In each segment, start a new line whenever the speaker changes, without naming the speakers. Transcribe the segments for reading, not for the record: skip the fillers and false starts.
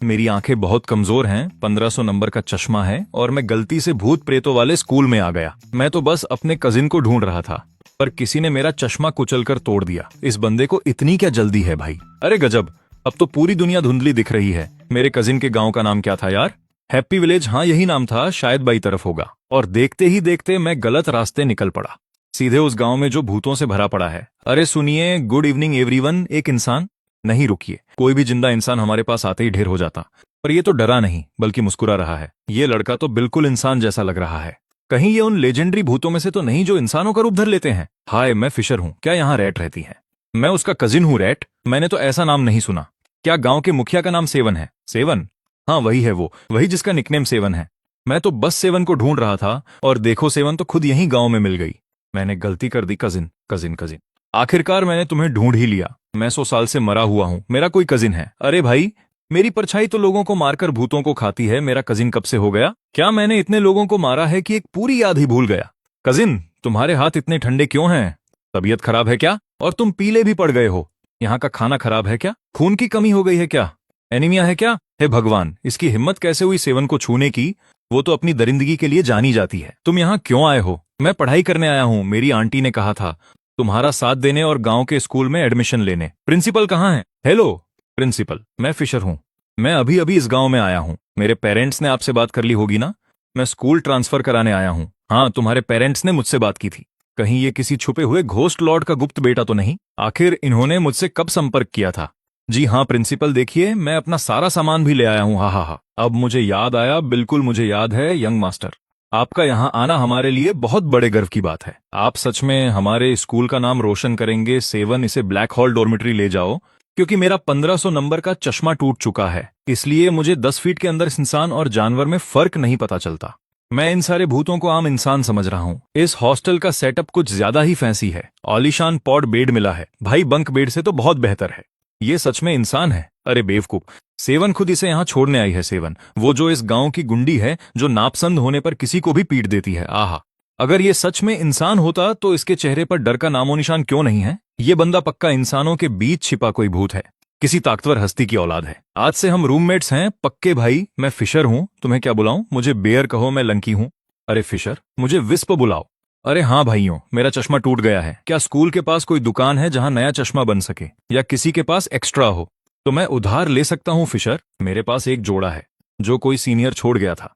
मेरी आंखें बहुत कमजोर हैं, 1500 नंबर का चश्मा है और मैं गलती से भूत प्रेतों वाले स्कूल में आ गया। मैं तो बस अपने कजिन को ढूंढ रहा था, पर किसी ने मेरा चश्मा कुचलकर तोड़ दिया। इस बंदे को इतनी क्या जल्दी है भाई? अरे गजब, अब तो पूरी दुनिया धुंधली दिख रही है। मेरे कजिन के गांव का नाम क्या था यार? हैप्पी विलेज, हाँ यही नाम था, शायद बाई तरफ होगा। और देखते ही देखते मैं गलत रास्ते निकल पड़ा, सीधे उस गांव में जो भूतों से भरा पड़ा है। अरे सुनिए, गुड इवनिंग एवरीवन। एक इंसान, नहीं रुकिए, कोई भी जिंदा इंसान हमारे पास आते ही ढेर हो जाता, पर ये तो डरा नहीं बल्कि मुस्कुरा रहा है। ये लड़का तो बिल्कुल इंसान जैसा लग रहा है। कहीं ये उन लेजेंडरी भूतों में से तो नहीं जो इंसानों का रूप धर लेते हैं? हाय, मैं फिशर हूँ, क्या यहाँ रैट रहती है? मैं उसका कजिन हूँ रैट। मैंने तो ऐसा नाम नहीं सुना। क्या गांव के मुखिया का नाम सेवन है? सेवन? हाँ वही है, वो वही जिसका निकनेम सेवन है। मैं तो बस सेवन को ढूंढ रहा था और देखो सेवन तो खुद यहीं गांव में मिल गई। मैंने गलती कर दी कजिन, कजिन कजिन। आखिरकार मैंने तुम्हें ढूंढ ही लिया। मैं 100 साल से मरा हुआ हूँ, मेरा कोई कजिन है? अरे भाई, मेरी परछाई तो लोगों को मारकर भूतों को खाती है, मेरा कजिन कब से हो गया? क्या मैंने इतने लोगों को मारा है कि एक पूरी याद ही भूल गया? कजिन, तुम्हारे हाथ इतने ठंडे क्यों हैं? तबीयत खराब है क्या? और तुम पीले भी पड़ गए हो। यहाँ का खाना खराब है क्या? खून की कमी हो गई है क्या? एनीमिया है क्या? हे भगवान, इसकी हिम्मत कैसे हुई सेवन को छूने की? वो तो अपनी दरिंदगी के लिए जानी जाती है। तुम यहाँ क्यों आए हो? मैं पढ़ाई करने आया हूँ, मेरी आंटी ने कहा था तुम्हारा साथ देने और गांव के स्कूल में एडमिशन लेने। प्रिंसिपल कहाँ है? हेलो प्रिंसिपल, मैं फिशर हूँ। मैं अभी अभी इस गांव में आया हूँ। मेरे पेरेंट्स ने आपसे बात कर ली होगी ना? मैं स्कूल ट्रांसफर कराने आया हूँ। हाँ, तुम्हारे पेरेंट्स ने मुझसे बात की थी। कहीं ये किसी छुपे हुए घोस्ट लॉर्ड का गुप्त बेटा तो नहीं? आखिर इन्होंने मुझसे कब संपर्क किया था? जी हाँ प्रिंसिपल, देखिए मैं अपना सारा सामान भी ले आया हूँ। हा हा हा, अब मुझे याद आया, बिल्कुल मुझे याद है यंग मास्टर। आपका यहाँ आना हमारे लिए बहुत बड़े गर्व की बात है। आप सच में हमारे स्कूल का नाम रोशन करेंगे। सेवन, इसे ब्लैक हॉल डॉर्मेट्री ले जाओ, क्योंकि मेरा 1500 नंबर का चश्मा टूट चुका है, इसलिए मुझे 10 फीट के अंदर इंसान और जानवर में फर्क नहीं पता चलता। मैं इन सारे भूतों को आम इंसान समझ रहा हूँ। इस हॉस्टल का सेटअप कुछ ज्यादा ही फैंसी है। आलीशान पॉड बेड मिला है भाई, बंक बेड से तो बहुत बेहतर है। ये सच में इंसान है? अरे बेवकूफ, सेवन खुद इसे यहाँ छोड़ने आई है। सेवन, वो जो इस गांव की गुंडी है जो नापसंद होने पर किसी को भी पीट देती है। आहा, अगर ये सच में इंसान होता तो इसके चेहरे पर डर का नामो निशान क्यों नहीं है? ये बंदा पक्का इंसानों के बीच छिपा कोई भूत है, किसी ताकतवर हस्ती की औलाद है। आज से हम रूममेट्स हैं पक्के भाई। मैं फिशर हूँ, तुम्हें क्या बुलाऊं? मुझे बेयर कहो, मैं लंकी हूँ। अरे फिशर, मुझे विस्प बुलाओ। अरे हाँ भाइयों, मेरा चश्मा टूट गया है। क्या स्कूल के पास कोई दुकान है जहां नया चश्मा बन सके, या किसी के पास एक्स्ट्रा हो तो मैं उधार ले सकता हूँ फिशर। मेरे पास एक जोड़ा है जो कोई सीनियर छोड़ गया था।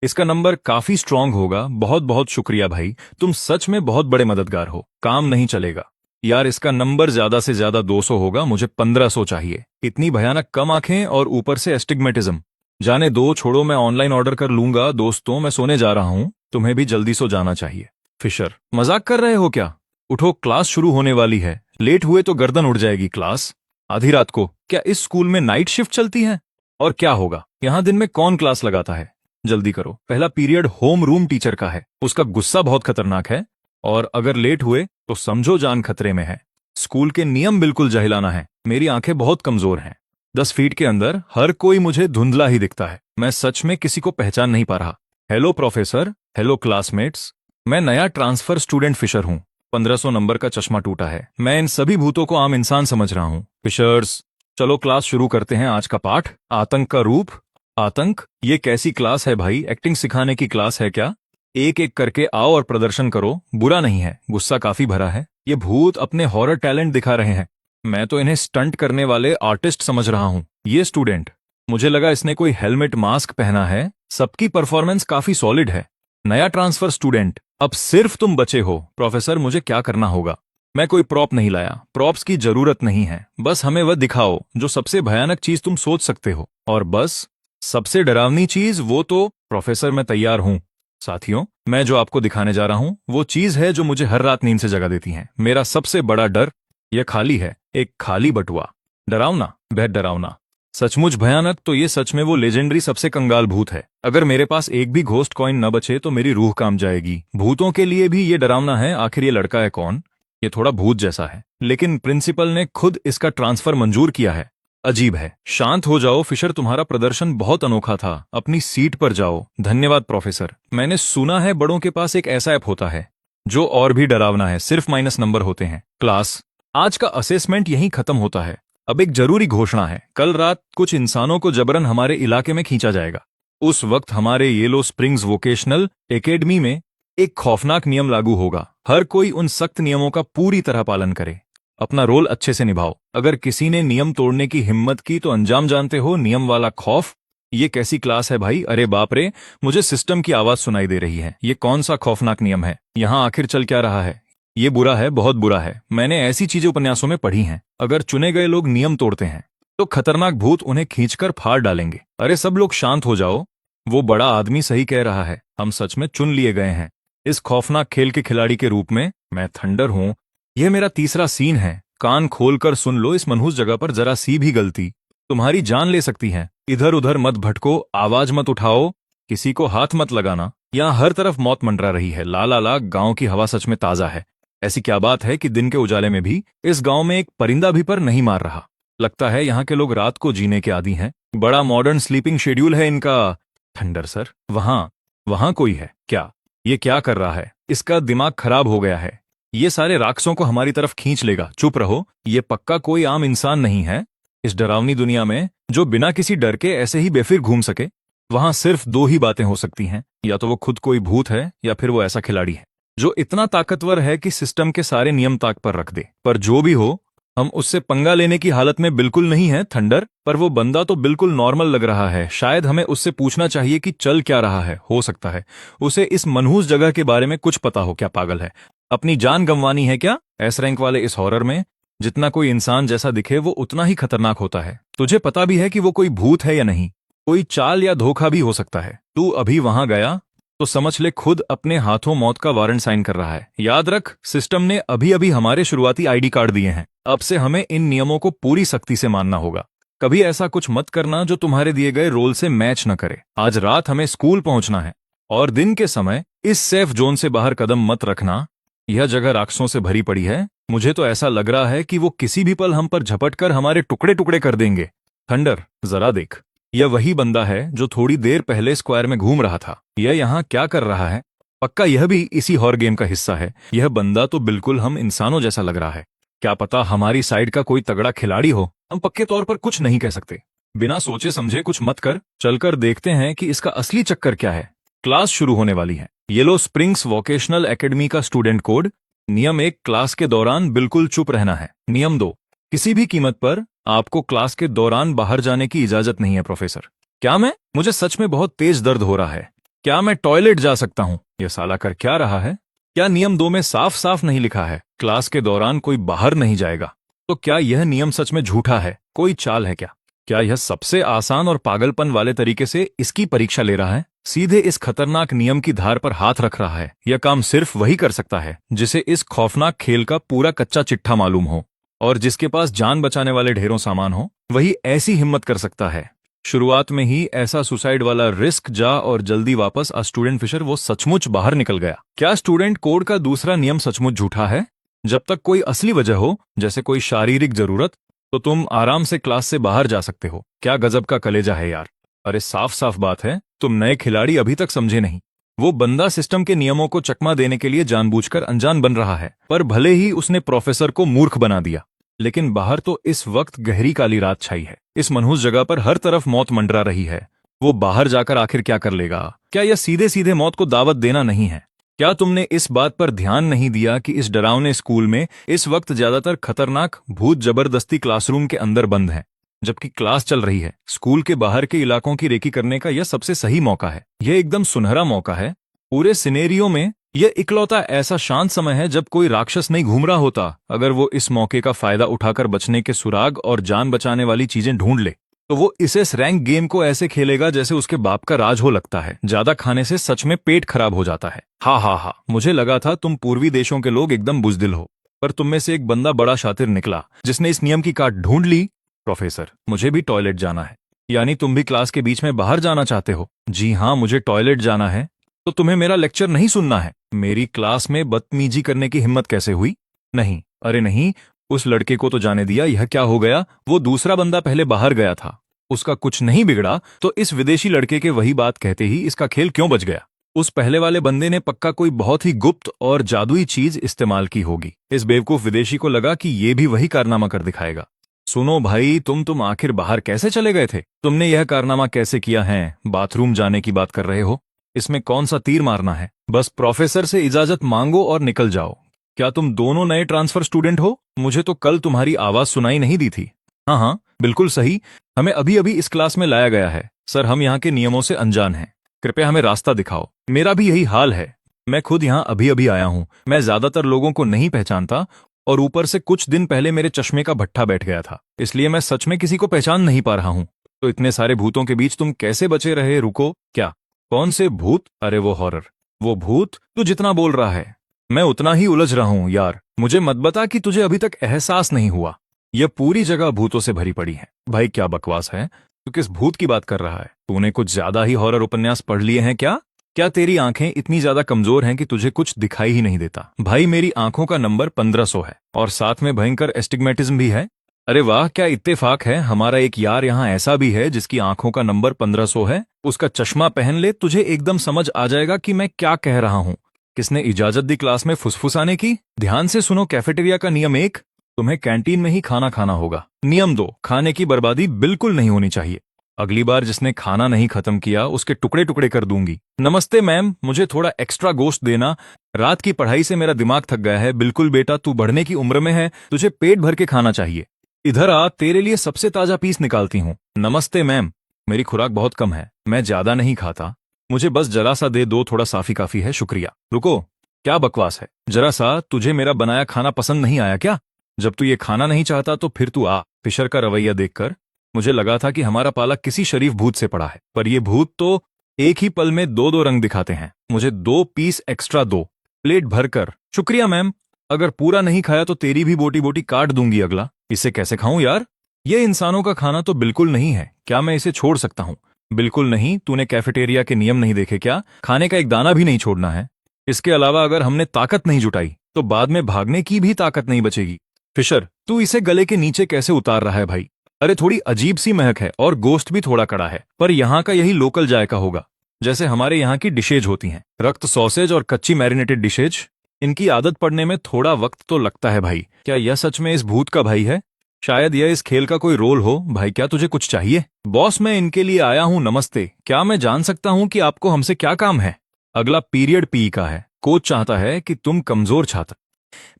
इसका नंबर काफी स्ट्रांग होगा। बहुत बहुत शुक्रिया भाई, तुम सच में बहुत बड़े मददगार हो। काम नहीं चलेगा यार, इसका नंबर ज्यादा से ज्यादा 200 होगा, मुझे 1500 चाहिए। इतनी भयानक कम आंखें और ऊपर से एस्टिग्मेटिज्म। जाने दो, छोड़ो, मैं ऑनलाइन ऑर्डर कर लूंगा। दोस्तों, मैं सोने जा रहा हूँ, तुम्हें भी जल्दी सो जाना चाहिए। फिशर, मजाक कर रहे हो क्या? उठो, क्लास शुरू होने वाली है। लेट हुए तो गर्दन उड़ जाएगी। क्लास आधी रात को? क्या इस स्कूल में नाइट शिफ्ट चलती है? और क्या होगा, यहाँ दिन में कौन क्लास लगाता है? जल्दी करो, पहला पीरियड होम रूम टीचर का है, उसका गुस्सा बहुत खतरनाक है, और अगर लेट हुए तो समझो जान खतरे में है। स्कूल के नियम बिल्कुल जहिलाना है। मेरी आंखें बहुत कमजोर हैं। 10 फीट के अंदर हर कोई मुझे धुंधला ही दिखता है। मैं सच में किसी को पहचान नहीं पा रहा। Hello professor, hello classmates. मैं नया ट्रांसफर स्टूडेंट फिशर हूँ। 1500 नंबर का चश्मा टूटा है। मैं इन सभी भूतों को आम इंसान समझ रहा हूँ। फिशर्स, चलो क्लास शुरू करते हैं। आज का पाठ, आतंक का रूप। आतंक? ये कैसी क्लास है भाई? एक्टिंग सिखाने की क्लास है क्या? एक एक करके आओ और प्रदर्शन करो। बुरा नहीं है, गुस्सा काफी भरा है। ये भूत अपने हॉरर टैलेंट दिखा रहे हैं। मैं तो इन्हें स्टंट करने वाले आर्टिस्ट समझ रहा हूँ। ये स्टूडेंट, मुझे लगा इसने कोई हेलमेट मास्क पहना है। सबकी परफॉर्मेंस काफी सॉलिड है। नया ट्रांसफर स्टूडेंट, अब सिर्फ तुम बचे हो। प्रोफेसर, मुझे क्या करना होगा? मैं कोई प्रॉप नहीं लाया, प्रॉप्स की जरूरत नहीं है। बस हमें वह दिखाओ जो सबसे भयानक चीज तुम सोच सकते हो, और बस सबसे डरावनी चीज वो तो। प्रोफेसर, मैं तैयार हूं। साथियों, मैं जो आपको दिखाने जा रहा हूं वो चीज है जो मुझे हर रात नींद से जगा देती है। मेरा सबसे बड़ा डर, यह खाली है, एक खाली बटुआ। डरावना, बेहद डरावना, सचमुच भयानक। तो ये सच में वो लेजेंडरी सबसे कंगाल भूत है। अगर मेरे पास एक भी घोस्ट कॉइन न बचे तो मेरी रूह काम जाएगी। भूतों के लिए भी ये डरावना है। आखिर ये लड़का है कौन? ये थोड़ा भूत जैसा है, लेकिन प्रिंसिपल ने खुद इसका ट्रांसफर मंजूर किया है। अजीब है। शांत हो जाओ फिशर, तुम्हारा प्रदर्शन बहुत अनोखा था। अपनी सीट पर जाओ। धन्यवाद प्रोफेसर। मैंने सुना है बड़ों के पास एक ऐसा ऐप होता है जो और भी डरावना है, सिर्फ माइनस नंबर होते हैं। क्लास, आज का असेसमेंट यहीं खत्म होता है। अब एक जरूरी घोषणा है, कल रात कुछ इंसानों को जबरन हमारे इलाके में खींचा जाएगा। उस वक्त हमारे येलो स्प्रिंग्स वोकेशनल एकेडमी में एक खौफनाक नियम लागू होगा। हर कोई उन सख्त नियमों का पूरी तरह पालन करे। अपना रोल अच्छे से निभाओ। अगर किसी ने नियम तोड़ने की हिम्मत की तो अंजाम जानते हो, नियम वाला खौफ। ये कैसी क्लास है भाई? अरे बाप रे, मुझे सिस्टम की आवाज सुनाई दे रही है। ये कौन सा खौफनाक नियम है? यहाँ आखिर चल क्या रहा है? ये बुरा है, बहुत बुरा है। मैंने ऐसी चीजें उपन्यासों में पढ़ी हैं। अगर चुने गए लोग नियम तोड़ते हैं तो खतरनाक भूत उन्हें खींचकर फाड़ डालेंगे। अरे सब लोग शांत हो जाओ। वो बड़ा आदमी सही कह रहा है, हम सच में चुन लिए गए हैं इस खौफनाक खेल के खिलाड़ी के रूप में। मैं थंडर हूं। यह मेरा तीसरा सीन है। कान खोलकर सुन लो, इस मनहूस जगह पर जरा सी भी गलती तुम्हारी जान ले सकती है। इधर उधर मत भटको, आवाज मत उठाओ, किसी को हाथ मत लगाना। यहाँ हर तरफ मौत मंडरा रही है। ला ला ला, गांव की हवा सच में ताजा है। ऐसी क्या बात है कि दिन के उजाले में भी इस गांव में एक परिंदा भी पर नहीं मार रहा। लगता है यहाँ के लोग रात को जीने के आदी हैं। बड़ा मॉडर्न स्लीपिंग शेड्यूल है इनका। थंडर सर, वहां कोई है क्या? ये क्या कर रहा है? इसका दिमाग खराब हो गया है। ये सारे राक्षसों को हमारी तरफ खींच लेगा। चुप रहो, ये पक्का कोई आम इंसान नहीं है। इस डरावनी दुनिया में जो बिना किसी डर के ऐसे ही बेफिर घूम सके, वहां सिर्फ दो ही बातें हो सकती हैं। या तो वो खुद कोई भूत है या फिर वो ऐसा खिलाड़ी है जो इतना ताकतवर है कि सिस्टम के सारे नियम ताक पर रख दे। पर जो भी हो, हम उससे पंगा लेने की हालत में बिल्कुल नहीं है थंडर। पर वो बंदा तो बिल्कुल नॉर्मल लग रहा है। शायद हमें उससे पूछना चाहिए कि चल क्या रहा है। हो सकता है उसे इस मनहूस जगह के बारे में कुछ पता हो। क्या पागल है? अपनी जान गंवानी है क्या? एस रैंक वाले इस हॉरर में जितना कोई इंसान जैसा दिखे वो उतना ही खतरनाक होता है। तुझे पता भी है कि वो कोई भूत है या नहीं? कोई चाल या धोखा भी हो सकता है। तू अभी वहां गया तो समझ ले खुद अपने हाथों मौत का वारंट साइन कर रहा है। याद रख, सिस्टम ने अभी अभी हमारे शुरुआती आईडी कार्ड दिए हैं। अब से हमें इन नियमों को पूरी सख्ती से मानना होगा। कभी ऐसा कुछ मत करना जो तुम्हारे दिए गए रोल से मैच न करे। आज रात हमें स्कूल पहुंचना है और दिन के समय इस सेफ जोन से बाहर कदम मत रखना। यह जगह राक्षसों से भरी पड़ी है। मुझे तो ऐसा लग रहा है कि वो किसी भी पल हम पर झपट कर हमारे टुकड़े टुकड़े कर देंगे। थंडर, जरा देख, यह वही बंदा है जो थोड़ी देर पहले स्क्वायर में घूम रहा था। यह यहाँ क्या कर रहा है? पक्का यह भी इसी हॉर गेम का हिस्सा है। यह बंदा तो बिल्कुल हम इंसानों जैसा लग रहा है। क्या पता हमारी साइड का कोई तगड़ा खिलाड़ी हो। हम पक्के तौर पर कुछ नहीं कह सकते। बिना सोचे समझे कुछ मत कर। चलकर देखते हैं कि इसका असली चक्कर क्या है। क्लास शुरू होने वाली है। येलो स्प्रिंग्स वोकेशनल एकेडमी का स्टूडेंट कोड। नियम 1, क्लास के दौरान बिल्कुल चुप रहना है। नियम 2, किसी भी कीमत पर आपको क्लास के दौरान बाहर जाने की इजाजत नहीं है। प्रोफेसर, क्या मुझे सच में बहुत तेज दर्द हो रहा है। क्या मैं टॉयलेट जा सकता हूँ? यह साला कर क्या रहा है? क्या नियम 2 में साफ साफ नहीं लिखा है क्लास के दौरान कोई बाहर नहीं जाएगा? तो क्या यह नियम सच में झूठा है? कोई चाल है क्या? क्या यह सबसे आसान और पागलपन वाले तरीके से इसकी परीक्षा ले रहा है? सीधे इस खतरनाक नियम की धार पर हाथ रख रहा है। यह काम सिर्फ वही कर सकता है जिसे इस खौफनाक खेल का पूरा कच्चा चिट्ठा मालूम हो और जिसके पास जान बचाने वाले ढेरों सामान हो। वही ऐसी हिम्मत कर सकता है। शुरुआत में ही ऐसा सुसाइड वाला रिस्क जा और जल्दी वापस आ स्टूडेंट फिशर वो सचमुच बाहर निकल गया। क्या स्टूडेंट कोड का दूसरा नियम सचमुच झूठा है? जब तक कोई असली वजह हो, जैसे कोई शारीरिक जरूरत, तो तुम आराम से क्लास से बाहर जा सकते हो। क्या गजब का कलेजा है यार। अरे साफ साफ बात है, तुम नए खिलाड़ी अभी तक समझे नहीं। वो बंदा सिस्टम के नियमों को चकमा देने के लिए जानबूझकर अनजान बन रहा है। पर भले ही उसने प्रोफेसर को मूर्ख बना दिया, लेकिन बाहर तो इस वक्त गहरी काली रात छाई है। इस मनहूस जगह पर हर तरफ मौत मंडरा रही है। वो बाहर जाकर आखिर क्या कर लेगा? क्या यह सीधे सीधे मौत को दावत देना नहीं है? क्या तुमने इस बात पर ध्यान नहीं दिया कि इस डरावने स्कूल में इस वक्त ज्यादातर खतरनाक भूत जबरदस्ती क्लासरूम के अंदर बंद हैं, जबकि क्लास चल रही है। स्कूल के बाहर के इलाकों की रेकी करने का यह सबसे सही मौका है। यह एकदम सुनहरा मौका है। पूरे सिनेरियो में यह इकलौता ऐसा शांत समय है जब कोई राक्षस नहीं घूम रहा होता। अगर वो इस मौके का फायदा उठाकर बचने के सुराग और जान बचाने वाली चीजें ढूंढ ले, तो वो इस रैंक गेम को ऐसे खेलेगा जैसे उसके बाप का राज हो लगता है। ज्यादा खाने से सच में पेट खराब हो जाता है। हा, मुझे लगा था तुम पूर्वी देशों के लोग एकदम बुजदिल हो, पर तुम में से एक बंदा बड़ा शातिर निकला जिसने इस नियम की काट ढूंढ ली। प्रोफेसर, मुझे भी टॉयलेट जाना है। यानी तुम भी क्लास के बीच में बाहर जाना चाहते हो? जी हाँ, मुझे टॉयलेट जाना है। तो तुम्हें मेरा लेक्चर नहीं सुनना है? मेरी क्लास में बदतमीजी करने की हिम्मत कैसे हुई? नहीं, अरे नहीं, उस लड़के को तो जाने दिया। यह क्या हो गया? वो दूसरा बंदा पहले बाहर गया था, उसका कुछ नहीं बिगड़ा, तो इस विदेशी लड़के के वही बात कहते ही इसका खेल क्यों बच गया? उस पहले वाले बंदे ने पक्का कोई बहुत ही गुप्त और जादुई चीज इस्तेमाल की होगी। इस बेवकूफ विदेशी को लगा कि ये भी वही कारनामा कर दिखाएगा। सुनो भाई, तुम आखिर बाहर कैसे चले गए थे? तुमने यह कारनामा कैसे किया है? बाथरूम जाने की बात कर रहे हो? इसमें कौन सा तीर मारना है? बस प्रोफेसर से इजाजत मांगो और निकल जाओ। क्या तुम दोनों नए ट्रांसफर स्टूडेंट हो? मुझे तो कल तुम्हारी आवाज सुनाई नहीं दी थी। हाँ हाँ, बिल्कुल सही। हमें अभी अभी इस क्लास में लाया गया है। सर, हम यहाँ के नियमों से अनजान हैं। कृपया हमें रास्ता दिखाओ। मेरा भी यही हाल है। मैं खुद यहाँ अभी अभी आया हूँ। मैं ज्यादातर लोगों को नहीं पहचानता, और ऊपर से कुछ दिन पहले मेरे चश्मे का भट्ठा बैठ गया था, इसलिए मैं सच में किसी को पहचान नहीं पा रहा हूँ। तो इतने सारे भूतों के बीच तुम कैसे बचे रहे? रुको, क्या? कौन से भूत? अरे वो हॉरर, वो भूत। तू जितना बोल रहा है मैं उतना ही उलझ रहा हूँ यार। मुझे मत बता कि तुझे अभी तक एहसास नहीं हुआ। यह पूरी जगह भूतों से भरी पड़ी है। भाई क्या बकवास है? तू किस भूत की बात कर रहा है? तूने कुछ ज्यादा ही हॉरर उपन्यास पढ़ लिए हैं क्या? क्या तेरी आंखें इतनी ज्यादा कमजोर हैं कि तुझे कुछ दिखाई ही नहीं देता? भाई मेरी आंखों का नंबर 1500 है, और साथ में भयंकर एस्टिग्मेटिज्म भी है। अरे वाह, क्या इत्तेफाक है। हमारा एक यार यहाँ ऐसा भी है जिसकी आंखों का नंबर 1500 है। उसका चश्मा पहन ले, तुझे एकदम समझ आ जाएगा कि मैं क्या कह रहा हूँ। किसने इजाजत दी क्लास में फुसफुसाने की? ध्यान से सुनो। कैफेटेरिया का नियम 1, तुम्हें कैंटीन में ही खाना खाना होगा। नियम 2, खाने की बर्बादी बिल्कुल नहीं होनी चाहिए। अगली बार जिसने खाना नहीं खत्म किया उसके टुकड़े टुकड़े कर दूंगी। नमस्ते मैम, मुझे थोड़ा एक्स्ट्रा गोश्त देना। रात की पढ़ाई से मेरा दिमाग थक गया है। बिल्कुल बेटा, तू बढ़ने की उम्र में है, तुझे पेट भर के खाना चाहिए। इधर आ, तेरे लिए सबसे ताजा पीस निकालती हूँ। नमस्ते मैम, मेरी खुराक बहुत कम है, मैं ज्यादा नहीं खाता। मुझे बस जरा सा दे दो, थोड़ा साफी काफी है, शुक्रिया। रुको, क्या बकवास है? जरा सा, तुझे मेरा बनाया खाना पसंद नहीं आया क्या? जब तू ये खाना नहीं चाहता तो फिर तू आ। फिशर का रवैया देखकर मुझे लगा था कि हमारा पाला किसी शरीफ भूत से पड़ा है, पर ये भूत तो एक ही पल में दो दो रंग दिखाते हैं। मुझे 2 पीस एक्स्ट्रा दो, प्लेट भरकर। शुक्रिया मैम, अगर पूरा नहीं खाया तो तेरी भी बोटी बोटी काट दूंगी। अगला, इसे कैसे खाऊं यार? ये इंसानों का खाना तो बिल्कुल नहीं है। क्या मैं इसे छोड़ सकता हूँ? बिल्कुल नहीं। तूने कैफेटेरिया के नियम नहीं देखे क्या? खाने का एक दाना भी नहीं छोड़ना है। इसके अलावा अगर हमने ताकत नहीं जुटाई तो बाद में भागने की भी ताकत नहीं बचेगी। फिशर, तू इसे गले के नीचे कैसे उतार रहा है भाई? अरे थोड़ी अजीब सी महक है, और गोश्त भी थोड़ा कड़ा है, पर यहाँ का यही लोकल जायका होगा, जैसे हमारे यहाँ की डिशेज होती हैं। रक्त सॉसेज और कच्ची मैरिनेटेड डिशेज, इनकी आदत पड़ने में थोड़ा वक्त तो लगता है भाई। क्या यह सच में इस भूत का भाई है? शायद यह इस खेल का कोई रोल हो। भाई क्या तुझे कुछ चाहिए? बॉस, मैं इनके लिए आया हूँ। नमस्ते, क्या मैं जान सकता हूँ कि आपको हमसे क्या काम है? अगला पीरियड पी का है। कोच चाहता है कि तुम कमजोर छात्र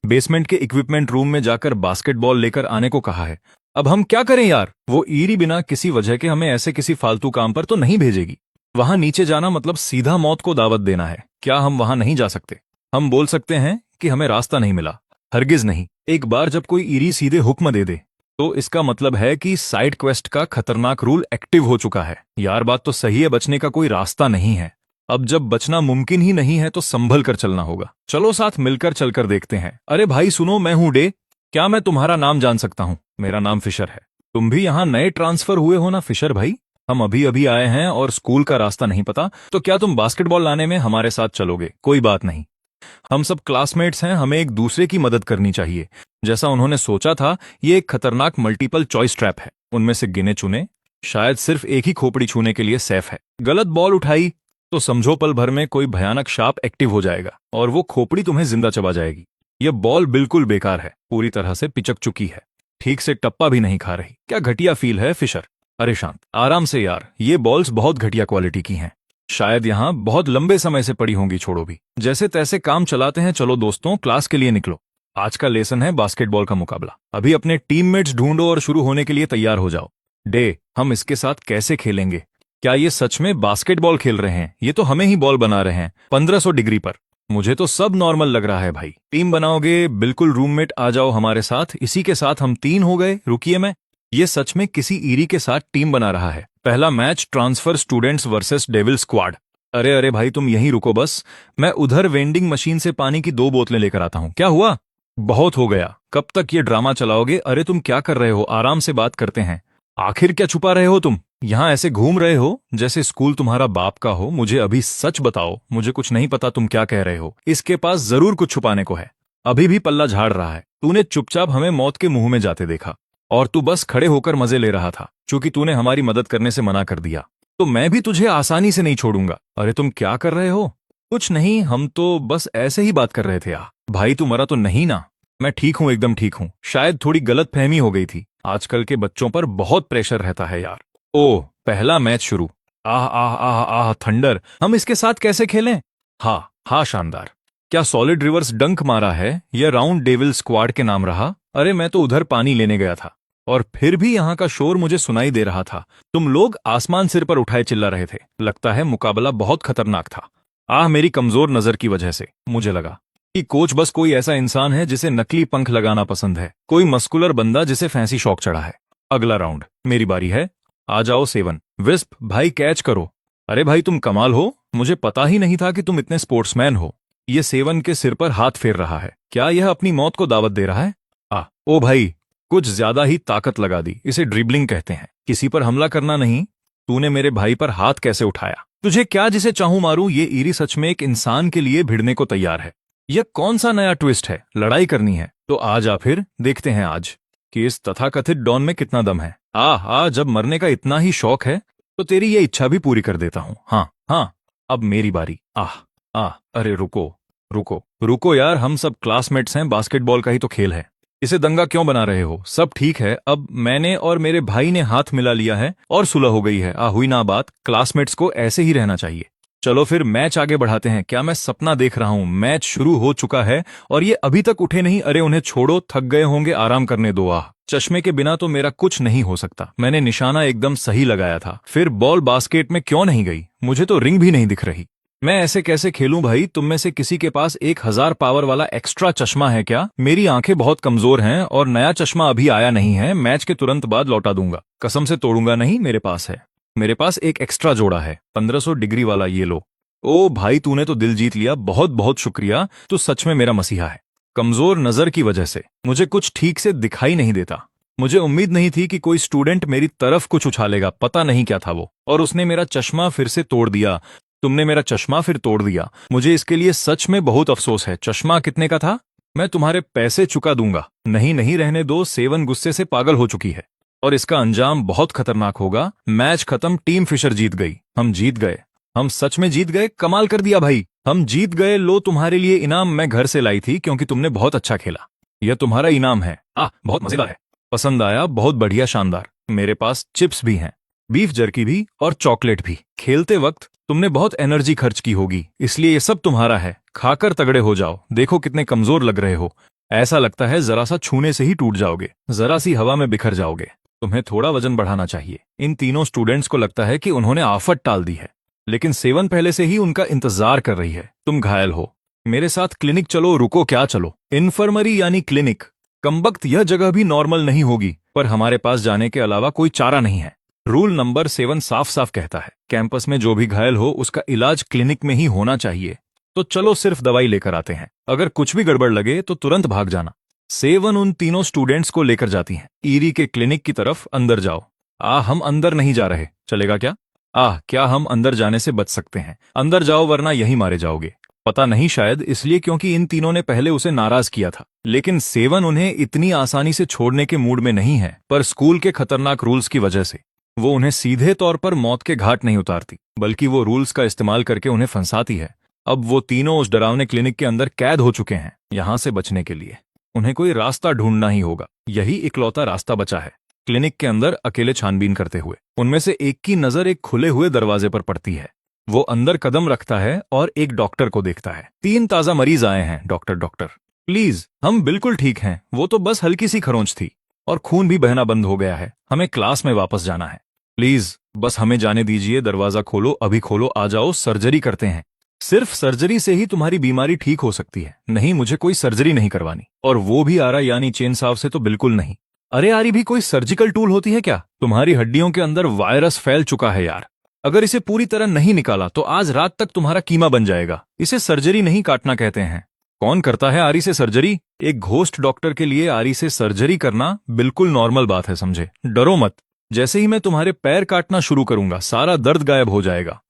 बेसमेंट के इक्विपमेंट रूम में जाकर बास्केटबॉल लेकर आने को कहा है। अब हम क्या करें यार? वो ईरी बिना किसी वजह के हमें ऐसे किसी फालतू काम पर तो नहीं भेजेगी। वहां नीचे जाना मतलब सीधा मौत को दावत देना है। क्या हम वहां नहीं जा सकते? हम बोल सकते हैं कि हमें रास्ता नहीं मिला। हरगिज नहीं। एक बार जब कोई ईरी सीधे हुक्म दे दे तो इसका मतलब है कि साइड क्वेस्ट का खतरनाक रूल एक्टिव हो चुका है। यार बात तो सही है, बचने का कोई रास्ता नहीं है। अब जब बचना मुमकिन ही नहीं है तो संभल कर चलना होगा। चलो साथ मिलकर चलकर देखते हैं। अरे भाई सुनो, मैं हूं डे। क्या मैं तुम्हारा नाम जान सकता हूं? मेरा नाम फिशर है। तुम भी यहाँ नए ट्रांसफर हुए हो ना फिशर भाई? हम अभी अभी आए हैं और स्कूल का रास्ता नहीं पता, तो क्या तुम बास्केटबॉल लाने में हमारे साथ चलोगे? कोई बात नहीं, हम सब क्लासमेट्स हैं, हमें एक दूसरे की मदद करनी चाहिए। जैसा उन्होंने सोचा था, ये एक खतरनाक मल्टीपल चॉइस ट्रैप है। उनमें से गिने चुने शायद सिर्फ एक ही खोपड़ी छूने के लिए सेफ है। गलत बॉल उठाई तो समझो पल भर में कोई भयानक शाप एक्टिव हो जाएगा और वो खोपड़ी तुम्हें जिंदा चबा जाएगी। यह बॉल बिल्कुल बेकार है, पूरी तरह से पिचक चुकी है, ठीक से टप्पा भी नहीं खा रही। क्या घटिया फील है फिशर। अरे शांत, आराम से यार, ये बॉल्स बहुत घटिया क्वालिटी की हैं। शायद यहाँ बहुत लंबे समय से पड़ी होंगी। छोड़ो भी, जैसे तैसे काम चलाते हैं। चलो दोस्तों, क्लास के लिए निकलो। आज का लेसन है बास्केटबॉल का मुकाबला। अभी अपने टीममेट्स ढूंढो और शुरू होने के लिए तैयार हो जाओ। डे, हम इसके साथ कैसे खेलेंगे? क्या ये सच में बास्केटबॉल खेल रहे हैं? ये तो हमें ही बॉल बना रहे हैं 1500 डिग्री पर। मुझे तो सब नॉर्मल लग रहा है भाई। टीम बनाओगे? बिल्कुल रूममेट, आ जाओ हमारे साथ। इसी के साथ हम 3 हो गए। रुकिए, मैं ये सच में किसी ईरी के साथ टीम बना रहा है। पहला match transfer students versus devil squad. अरे अरे भाई, तुम यहीं रुको बस, मैं उधर वेंडिंग मशीन से पानी की 2 बोतलें लेकर आता हूँ। क्या हुआ? बहुत हो गया, कब तक ये ड्रामा चलाओगे? अरे तुम क्या कर रहे हो? आराम से बात करते हैं। आखिर क्या छुपा रहे हो तुम? यहाँ ऐसे घूम रहे हो जैसे स्कूल तुम्हारा बाप का हो। मुझे अभी सच बताओ, मुझे कुछ नहीं पता तुम क्या कह रहे हो। इसके पास जरूर कुछ छुपाने को है। अभी भी पल्ला झाड़ रहा है। तूने चुपचाप हमें मौत के मुंह में जाते देखा और तू बस खड़े होकर मजे ले रहा था। चूंकि तूने हमारी मदद करने से मना कर दिया तो मैं भी तुझे आसानी से नहीं छोड़ूंगा। अरे तुम क्या कर रहे हो? कुछ नहीं, हम तो बस ऐसे ही बात कर रहे थे। भाई तू मरा तो नहीं ना? मैं ठीक हूँ, एकदम ठीक हूँ। शायद थोड़ी गलत फहमी हो गई थी। आजकल के बच्चों पर बहुत प्रेशर रहता है यार। ओह, पहला मैच शुरू। आह आह आह आह, थंडर। हम इसके साथ कैसे खेलें? हाँ हाँ, शानदार। क्या सॉलिड रिवर्स डंक मारा है या राउंड डेविल स्क्वाड के नाम रहा? अरे मैं तो उधर पानी लेने गया था और फिर भी यहाँ का शोर मुझे सुनाई दे रहा था। तुम लोग आसमान सिर पर उठाए चिल्ला रहे थे। लगता है मुकाबला बहुत खतरनाक था। आह, मेरी कमजोर नजर की वजह से मुझे लगा कि कोच बस कोई ऐसा इंसान है जिसे नकली पंख लगाना पसंद है, कोई मस्कुलर बंदा जिसे फैंसी शौक चढ़ा है। अगला राउंड, मेरी बारी है। आ जाओ सेवन। विस्प भाई, कैच करो। अरे भाई तुम कमाल हो, मुझे पता ही नहीं था कि तुम इतने स्पोर्ट्समैन हो। ये सेवन के सिर पर हाथ फेर रहा है। क्या यह अपनी मौत को दावत दे रहा है? ओ भाई, कुछ ज्यादा ही ताकत लगा दी। इसे ड्रिबलिंग कहते हैं। किसी पर हमला करना नहीं। तूने मेरे भाई पर हाथ कैसे उठाया? तुझे क्या जिसे चाहूं मारूं? ये ईरी सच में एक इंसान के लिए भिड़ने को तैयार है। यह कौन सा नया ट्विस्ट है? लड़ाई करनी है तो आ जा, फिर देखते हैं आज कि इस तथाकथित डॉन में कितना दम है। जब मरने का इतना ही शौक है तो तेरी ये इच्छा भी पूरी कर देता हूं। हाँ हाँ, अब मेरी बारी। अरे रुको रुको रुको यार, हम सब क्लासमेट्स हैं, बास्केटबॉल का ही तो खेल है। इसे दंगा क्यों बना रहे हो? सब ठीक है, अब मैंने और मेरे भाई ने हाथ मिला लिया है और सुलह हो गई है। हुई ना बात। क्लासमेट्स को ऐसे ही रहना चाहिए। चलो फिर मैच आगे बढ़ाते हैं। क्या मैं सपना देख रहा हूं? मैच शुरू हो चुका है और ये अभी तक उठे नहीं। अरे उन्हें छोड़ो, थक गए होंगे, आराम करने दो। चश्मे के बिना तो मेरा कुछ नहीं हो सकता। मैंने निशाना एकदम सही लगाया था, फिर बॉल बास्केट में क्यों नहीं गई? मुझे तो रिंग भी नहीं दिख रही। मैं ऐसे कैसे खेलूं भाई? तुम में से किसी के पास 1000 पावर वाला एक्स्ट्रा चश्मा है क्या? मेरी आंखें बहुत कमजोर हैं और नया चश्मा अभी आया नहीं है। मैच के तुरंत बाद लौटा दूंगा। कसम से तोड़ूंगा नहीं, मेरे पास है। मेरे पास एक एक्स्ट्रा जोड़ा है, 1500 डिग्री वाला। ये लो। ओ भाई, तूने तो दिल जीत लिया। बहुत बहुत शुक्रिया। तू सच में मेरा मसीहा है। कमजोर नजर की वजह से मुझे कुछ ठीक से दिखाई नहीं देता। मुझे उम्मीद नहीं थी कि कोई स्टूडेंट मेरी तरफ कुछ उछालेगा। पता नहीं क्या था वो, और उसने मेरा चश्मा फिर से तोड़ दिया। तुमने मेरा चश्मा फिर तोड़ दिया। मुझे इसके लिए सच में बहुत अफसोस है। चश्मा कितने का था? मैं तुम्हारे पैसे चुका दूंगा। नहीं नहीं, रहने दो। सेवन गुस्से से पागल हो चुकी है और इसका अंजाम बहुत खतरनाक होगा। मैच खत्म, टीम फिशर जीत गई। हम जीत गए। हम सच में जीत गए। कमाल कर दिया भाई, हम जीत गए। लो तुम्हारे लिए इनाम, मैं घर से लाई थी क्योंकि तुमने बहुत अच्छा खेला। यह तुम्हारा इनाम है। बहुत मजेदार है। पसंद आया? बहुत बढ़िया, शानदार। मेरे पास चिप्स भी हैं, बीफ जर्की भी और चॉकलेट भी। खेलते वक्त तुमने बहुत एनर्जी खर्च की होगी, इसलिए ये सब तुम्हारा है। खाकर तगड़े हो जाओ। देखो कितने कमजोर लग रहे हो। ऐसा लगता है जरा सा छूने से ही टूट जाओगे, जरा सी हवा में बिखर जाओगे। तुम्हें थोड़ा वजन बढ़ाना चाहिए। इन तीनों स्टूडेंट्स को लगता है कि उन्होंने आफत टाल दी है, लेकिन सेवन पहले से ही उनका इंतजार कर रही है। तुम घायल हो। मेरे साथ क्लिनिक चलो। रुको, क्या चलो? इन्फर्मरी यानी क्लिनिक? कमबख्त, यह जगह भी नॉर्मल नहीं होगी, पर हमारे पास जाने के अलावा कोई चारा नहीं है। रूल नंबर 7 साफ साफ कहता है, कैंपस में जो भी घायल हो उसका इलाज क्लिनिक में ही होना चाहिए। तो चलो सिर्फ दवाई लेकर आते हैं। अगर कुछ भी गड़बड़ लगे तो तुरंत भाग जाना। सेवन उन तीनों स्टूडेंट्स को लेकर जाती हैं ईरी के क्लिनिक की तरफ। अंदर जाओ। हम अंदर नहीं जा रहे। चलेगा क्या? क्या हम अंदर जाने से बच सकते हैं? अंदर जाओ वरना यहीं मारे जाओगे। पता नहीं, शायद इसलिए क्योंकि इन तीनों ने पहले उसे नाराज किया था। लेकिन सेवन उन्हें इतनी आसानी से छोड़ने के मूड में नहीं है, पर स्कूल के खतरनाक रूल्स की वजह से वो उन्हें सीधे तौर पर मौत के घाट नहीं उतारती, बल्कि वो रूल्स का इस्तेमाल करके उन्हें फंसाती है। अब वो तीनों उस डरावने क्लिनिक के अंदर कैद हो चुके हैं। यहां से बचने के लिए उन्हें कोई रास्ता ढूंढना ही होगा। यही इकलौता रास्ता बचा है। क्लिनिक के अंदर अकेले छानबीन करते हुए उनमें से एक की नजर एक खुले हुए दरवाजे पर पड़ती है। वो अंदर कदम रखता है और एक डॉक्टर को देखता है। 3 ताजा मरीज आए हैं। डॉक्टर प्लीज, हम बिल्कुल ठीक हैं। वो तो बस हल्की सी खरोंच थी और खून भी बहना बंद हो गया है। हमें क्लास में वापस जाना है। प्लीज बस हमें जाने दीजिए। दरवाजा खोलो, अभी खोलो। आ जाओ, सर्जरी करते हैं। सिर्फ सर्जरी से ही तुम्हारी बीमारी ठीक हो सकती है। नहीं, मुझे कोई सर्जरी नहीं करवानी, और वो भी आरा यानी चेन साव से तो बिल्कुल नहीं। अरे आरी भी कोई सर्जिकल टूल होती है क्या? तुम्हारी हड्डियों के अंदर वायरस फैल चुका है यार। अगर इसे पूरी तरह नहीं निकाला तो आज रात तक तुम्हारा कीमा बन जाएगा। इसे सर्जरी नहीं, काटना कहते हैं। कौन करता है आरी से सर्जरी? एक घोस्ट डॉक्टर के लिए आरी से सर्जरी करना बिल्कुल नॉर्मल बात है, समझे? डरो मत। जैसे ही मैं तुम्हारे पैर काटना शुरू करूंगा सारा दर्द गायब हो जाएगा।